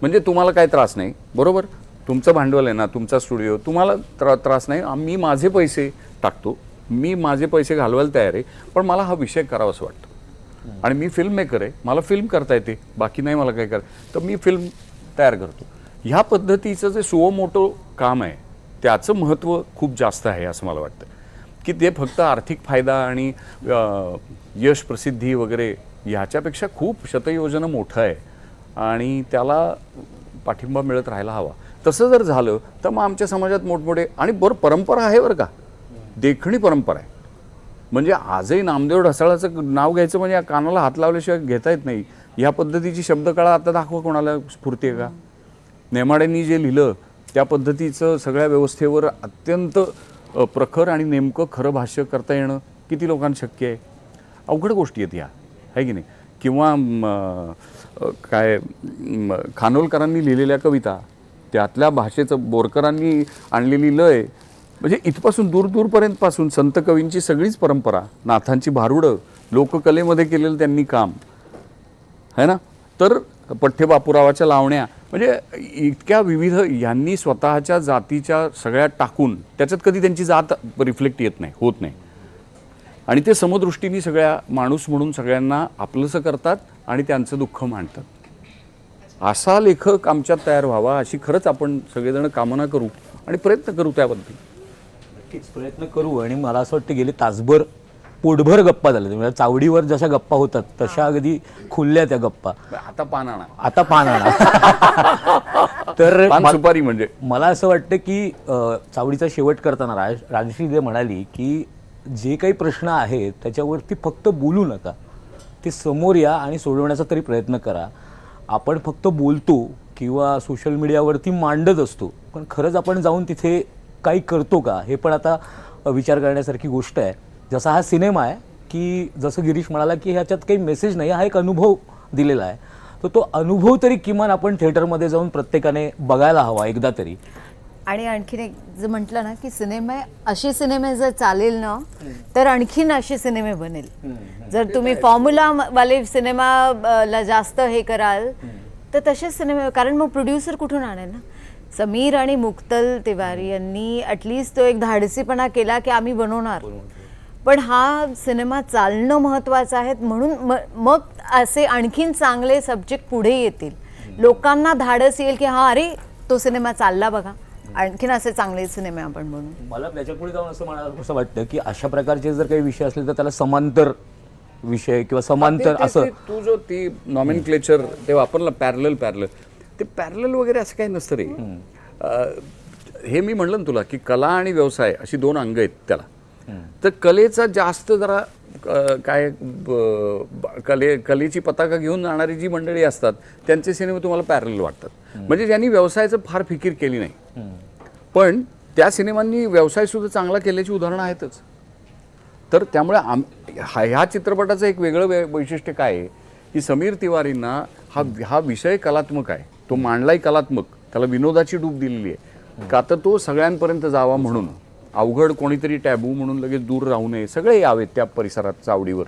Speaker 4: म्हणजे तुम्हाला काय त्रास नाही, बरोबर, तुमचं भांडवल आहे ना, तुमचा स्टुडिओ, तुम्हाला त्रास नाही, मी माझे पैसे टाकतो, मी माझे पैसे घालवायला तयार आहे, पण मला हा विषय करावा असं वाटतं. आणि मी फिल्म मेकर आहे, मला फिल्म करता येते, बाकी नाही मला काय तर मी फिल्म तयार करतो. ह्या पद्धतीचं जे सुओमोटो काम आहे त्याचं महत्त्व खूप जास्त आहे असं मला वाटतं. की ते फक्त आर्थिक फायदा आणि यश, प्रसिद्धी वगैरे ह्याच्यापेक्षा खूप शतयोजनं मोठं आहे आणि त्याला पाठिंबा मिळत राहायला हवा. तसं जर झालं तर मग आमच्या समाजात मोठमोठे, आणि परंपरा आहे बरं का, देखणी परंपरा आहे. म्हणजे आजही नामदेव ढसाळाचं नाव घ्यायचं म्हणजे कानाला हात लावल्याशिवाय घेता येत नाही. ह्या पद्धतीची शब्दकळा आता दाखवा कोणाला स्फूर्ती आहे का? नेमाड्यांनी जे लिहिलं त्या पद्धतीचं सगळ्या व्यवस्थेवर अत्यंत प्रखर आणि नेमकं खरं भाष्य करता येणं किती लोकांना शक्य आहे? अवघड गोष्टी आहेत ह्या, आहे की नाही? किंवा काय खानोलकरांनी लिहिलेल्या कविता, त्यातल्या भाषेचं बोरकरांनी आणलेली लय, म्हणजे इथपासून दूरपर्यंतपासून संत कवींची सगळीच परंपरा, नाथांची भारुडं, लोककलेमध्ये केलेलं त्यांनी काम आहे ना. तर पठ्ठेबापूरावाच्या लावण्या, म्हणजे इतक्या विविध, यांनी स्वतःच्या जातीच्या सगळ्या टाकून त्याच्यात कधी त्यांची जात रिफ्लेक्ट येत नाही, होत नाही, आणि ते समदृष्टीने सगळ्या माणूस म्हणून सगळ्यांना आपलंसं करतात आणि त्यांचं दुःख मांडतात. असा लेखक आमच्यात तयार व्हावा अशी खरंच आपण सगळेजण कामना करू आणि प्रयत्न करू त्याबद्दल.
Speaker 3: नक्कीच प्रयत्न करू. आणि मला असं वाटतं गेले तासभर पोटभर गप्पा झाल्या. म्हणजे चावडीवर जशा गप्पा होतात तशा अगदी खुलल्या त्या गप्पा.
Speaker 4: आता पान आणा,
Speaker 3: आता पान आणा. तर
Speaker 4: सुपारी. म्हणजे
Speaker 3: मला असं वाटतं की चावडीचा शेवट करताना राजश्री जे म्हणाली की जे काही प्रश्न आहेत त्याच्यावरती फक्त बोलू नका, ते समोर या आणि सोडवण्याचा तरी प्रयत्न करा. आपण फक्त बोलतो किंवा सोशल मीडियावरती मांडत असतो, पण खरंच आपण जाऊन तिथे काही करतो का, हे पण आता विचार करण्यासारखी गोष्ट आहे. जसा हा सिनेमा आहे की जसं गिरीश म्हणाला की ह्याच्यात काही मेसेज नाही, हा एक अनुभव दिलेला आहे, तर तो अनुभव तरी किमान आपण थिएटरमध्ये जाऊन प्रत्येकाने बघायला हवा एकदा तरी.
Speaker 5: आणि आणखीन एक जे म्हटलं ना की असे सिनेमे जर चालेल ना तर आणखीन असे सिनेमे बनेल. जर तुम्ही फॉर्म्युलावाले सिनेमाला जास्त हे कराल तर तसेच सिनेमे, कारण मग प्रोड्युसर कुठून आणेल ना. समीर आणि मुक्तल तिवारी यांनी ॲटलिस्ट तो एक धाडसीपणा केला की आम्ही बनवणार, पण हा सिनेमा चालणं महत्त्वाचं आहे. म्हणून मग असे आणखीन चांगले सब्जेक्ट पुढे येतील, लोकांना धाडस येईल की हा अरे तो सिनेमा चालला बघा, आणखीन असे चांगले सिनेमे आपण बनवू.
Speaker 3: मला त्याच्यापुढे जाऊन असं वाटतं की अशा प्रकारचे जर काही विषय असले तर त्याला समांतर विषय किंवा समांतर असं
Speaker 4: तू जो ती नॉमेनक्लेचर ते वापरलं पॅरलल ते पॅरलल वगैरे असं काही नसतं रे. हे मी म्हणलं ना तुला की कला आणि व्यवसाय अशी 2 अंग आहेत त्याला. तर कलेचा जास्त जरा काय कलेची पताका घेऊन जाणारी जी मंडळी असतात त्यांचे सिनेमे तुम्हाला पॅरलल वाटतात. म्हणजे ज्यांनी व्यवसायाचं फार फिकीर केली नाही, पण त्या सिनेमांनी व्यवसाय सुद्धा चांगला केल्याची उदाहरणं आहेतच. तर त्यामुळे ह्या चित्रपटाचं एक वेगळं वैशिष्ट्य काय आहे की समीर तिवारींना हा विषय कलात्मक आहे, तो मांडलाही कलात्मक, त्याला विनोदाची डूब दिलेली आहे का तर तो सगळ्यांपर्यंत जावा म्हणून. अवघड कोणीतरी टॅबू म्हणून लगेच दूर राहू नये, सगळे यावेत त्या परिसरात चावडीवर,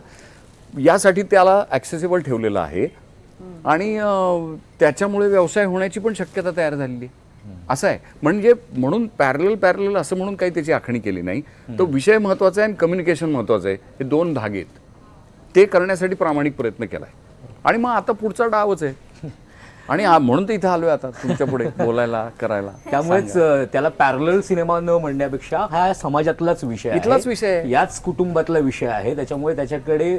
Speaker 4: यासाठी त्याला ॲक्सेसिबल ठेवलेलं आहे. आणि त्याच्यामुळे व्यवसाय होण्याची पण शक्यता तयार झालेली आहे. असं आहे. म्हणजे म्हणून पॅरलल असं म्हणून काही त्याची आखणी केली नाही. तो विषय महत्त्वाचा आहे आणि कम्युनिकेशन महत्त्वाचं आहे. हे 2 धागे आहेत. ते करण्यासाठी प्रामाणिक प्रयत्न केला आहे. आणि मग आता पुढचा डावच आहे. आणि म्हणून तर इथं आलोय आता तुमच्या पुढे बोलायला करायला.
Speaker 3: त्यामुळेच त्याला पॅरलल सिनेमा न म्हणण्यापेक्षा हा समाजातलाच विषय आहे,
Speaker 4: इथलाच विषय आहे,
Speaker 3: याच कुटुंबातला विषय आहे. त्याच्यामुळे त्याच्याकडे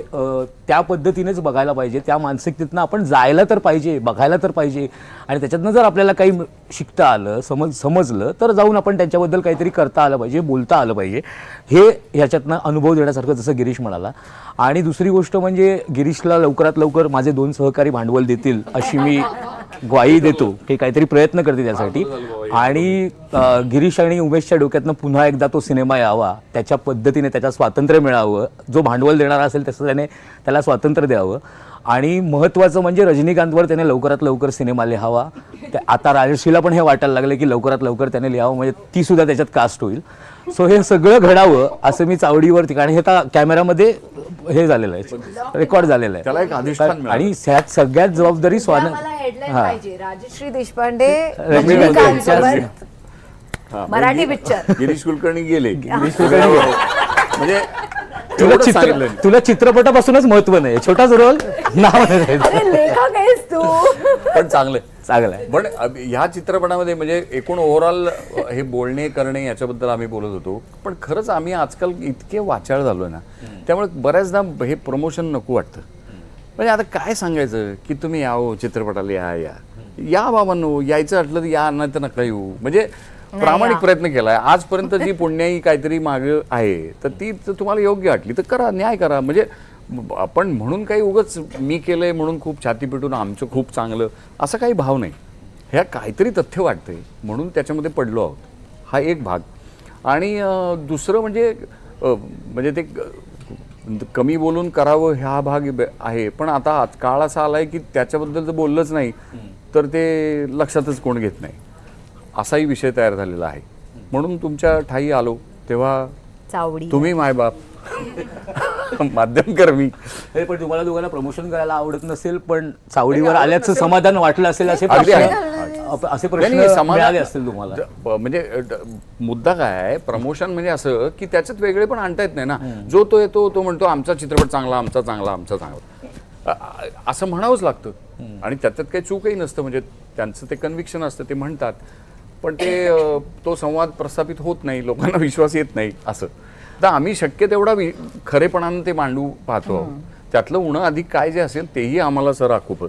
Speaker 3: त्या पद्धतीनेच बघायला पाहिजे, त्या मानसिकतेतनं आपण जायला तर पाहिजे, बघायला तर पाहिजे. आणि त्याच्यातनं जर आपल्याला काही शिकता आलं, समजलं तर जाऊन आपण त्यांच्याबद्दल काहीतरी करता आलं पाहिजे, बोलता आलं पाहिजे. हे ह्याच्यातनं अनुभव देण्यासारखं जसं गिरीश म्हणाला. आणि दुसरी गोष्ट म्हणजे गिरीशला लवकरात लवकर माझे 2 सहकारी भांडवल देतील अशी मी ग्वाही देतो की काहीतरी प्रयत्न करते त्यासाठी. आणि गिरीश आणि उमेशच्या डोक्यातनं पुन्हा एकदा तो सिनेमा यावा, त्याच्या पद्धतीने त्याच्या स्वातंत्र्य मिळावं, जो भांडवल देणारा असेल तसं त्याला स्वातंत्र्य द्यावं. आणि महत्त्वाचं म्हणजे रजनीकांतवर त्याने लवकरात लवकर सिनेमा लिहावा. आता राजश्रीला पण हे वाटायला लागलं की लवकरात लवकर त्याने लिहावं, म्हणजे ती सुद्धा त्याच्यात कास्ट होईल. सो हे सगळं घडावं असं मी चावडीवर ठिकाणी हे कॅमेरामध्ये हे झालेलं आहे, रेकॉर्ड झालेलं आहे.
Speaker 4: त्याला एक अधिष्ठान मिळालं.
Speaker 3: आणि ह्यात सगळ्यात जबाबदारी
Speaker 5: पाहिजे राजश्री देशपांडे
Speaker 3: रजनीकांत
Speaker 5: सोबत मराठी पिक्चर.
Speaker 4: गिरीश कुलकर्णी गेले. म्हणजे
Speaker 3: तुला चित्रपटापासूनच महत्व नाही, छोटाच रोल नाव
Speaker 5: लेखक आहेस तू.
Speaker 4: पण चांगलं
Speaker 3: आहे.
Speaker 4: पण ह्या चित्रपटामध्ये म्हणजे एकूण ओव्हरऑल हे बोलणे करणे याच्याबद्दल आम्ही बोलत होतो. पण खरंच आम्ही आजकाल इतके वाचाळ झालोय ना, त्यामुळे बऱ्याचदा हे प्रमोशन नको वाटतं. म्हणजे आता काय सांगायचं की तुम्ही यावं चित्रपटाला, या बाबांनो, यायचं म्हटलं तर या, नाही तर नका येऊ. म्हणजे प्रामाणिक प्रयत्न केलाय आजपर्यंत. जी पुण्याई काहीतरी मागं आहे तर ती तुम्हाला योग्य वाटली तर करा, न्याय करा. म्हणजे आपण म्हणून काही उगाच मी केलंय म्हणून खूप छाती पिटून आमचं खूप चांगलं असं काही भाव नाही. ह्या काहीतरी तथ्य वाटतंय म्हणून त्याच्यामध्ये पडलो आहोत, हा एक भाग. आणि दुसरं म्हणजे ते कमी बोलून करावं हा भाग आहे. पण आता काळ असा आलाय की त्याच्याबद्दल जर बोललंच नाही तर ते लक्षातच कोण घेत नाही, असाही विषय तयार झालेला आहे. म्हणून तुमच्या ठाई आलो तेव्हा
Speaker 5: चावडी
Speaker 4: तुम्ही मायबाप माध्यमकर्मी.
Speaker 3: पण तुम्हाला दोघांना प्रमोशन करायला आवडत नसेल पण चावडीवर आल्याचं समाधान वाटलं असेल असे प्रश्न मिळाले असतील तुम्हाला.
Speaker 4: म्हणजे मुद्दा काय आहे, प्रमोशन म्हणजे असं की त्याच्यात वेगळे पण आणता येत नाही ना. जो तो येतो तो म्हणतो आमचा चित्रपट चांगला, आमचा चांगला असं म्हणावंच लागतं. आणि त्याच्यात काही चूकही नसतं, म्हणजे त्यांचं ते कन्व्हिक्शन असतं, ते म्हणतात. पण ते तो संवाद प्रस्थापित होत नाही, लोकांना विश्वास येत नाही असं. तर आम्ही शक्य तेवढा खरेपणानं ते मांडू पाहतो. त्यातलं उणं अधिक काय जे असेल तेही आम्हाला सर आखूपर.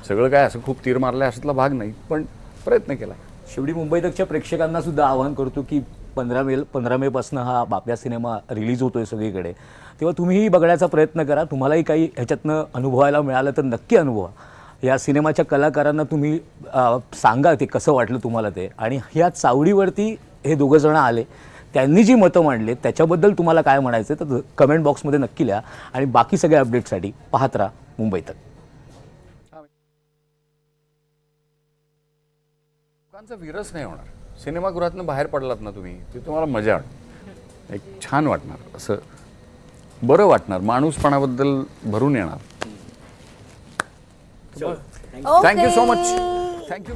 Speaker 4: सगळं काय असं खूप तीर मारलं अशातला भाग नाही, पण प्रयत्न केला.
Speaker 3: शेवटी मुंबई तकच्या प्रेक्षकांना सुद्धा आवाहन करतो की 15 मे पासून हा बाप्या सिनेमा रिलीज होतोय सगळीकडे, तेव्हा तुम्हीही बघण्याचा प्रयत्न करा. तुम्हालाही काही ह्याच्यातनं अनुभवायला मिळालं तर नक्की अनुभवा. या सिनेमाच्या कलाकारांना तुम्ही सांगा ते कसं वाटलं तुम्हाला ते. आणि ह्या चावडीवरती हे 2 जण आले, त्यांनी जी मतं मांडले त्याच्याबद्दल तुम्हाला काय म्हणायचं तर कमेंट बॉक्समध्ये नक्की लिहा. आणि बाकी सगळ्या अपडेटसाठी पाहत राहा मुंबई तक.
Speaker 4: लोकांचा विरस नाही होणार. सिनेमागृहातनं बाहेर पडलात ना तुम्ही, ते तुम्हाला मजा वाटणार, एक छान वाटणार, असं बरं वाटणार, माणूसपणाबद्दल भरून येणार. Thank you so much. थँक्यू.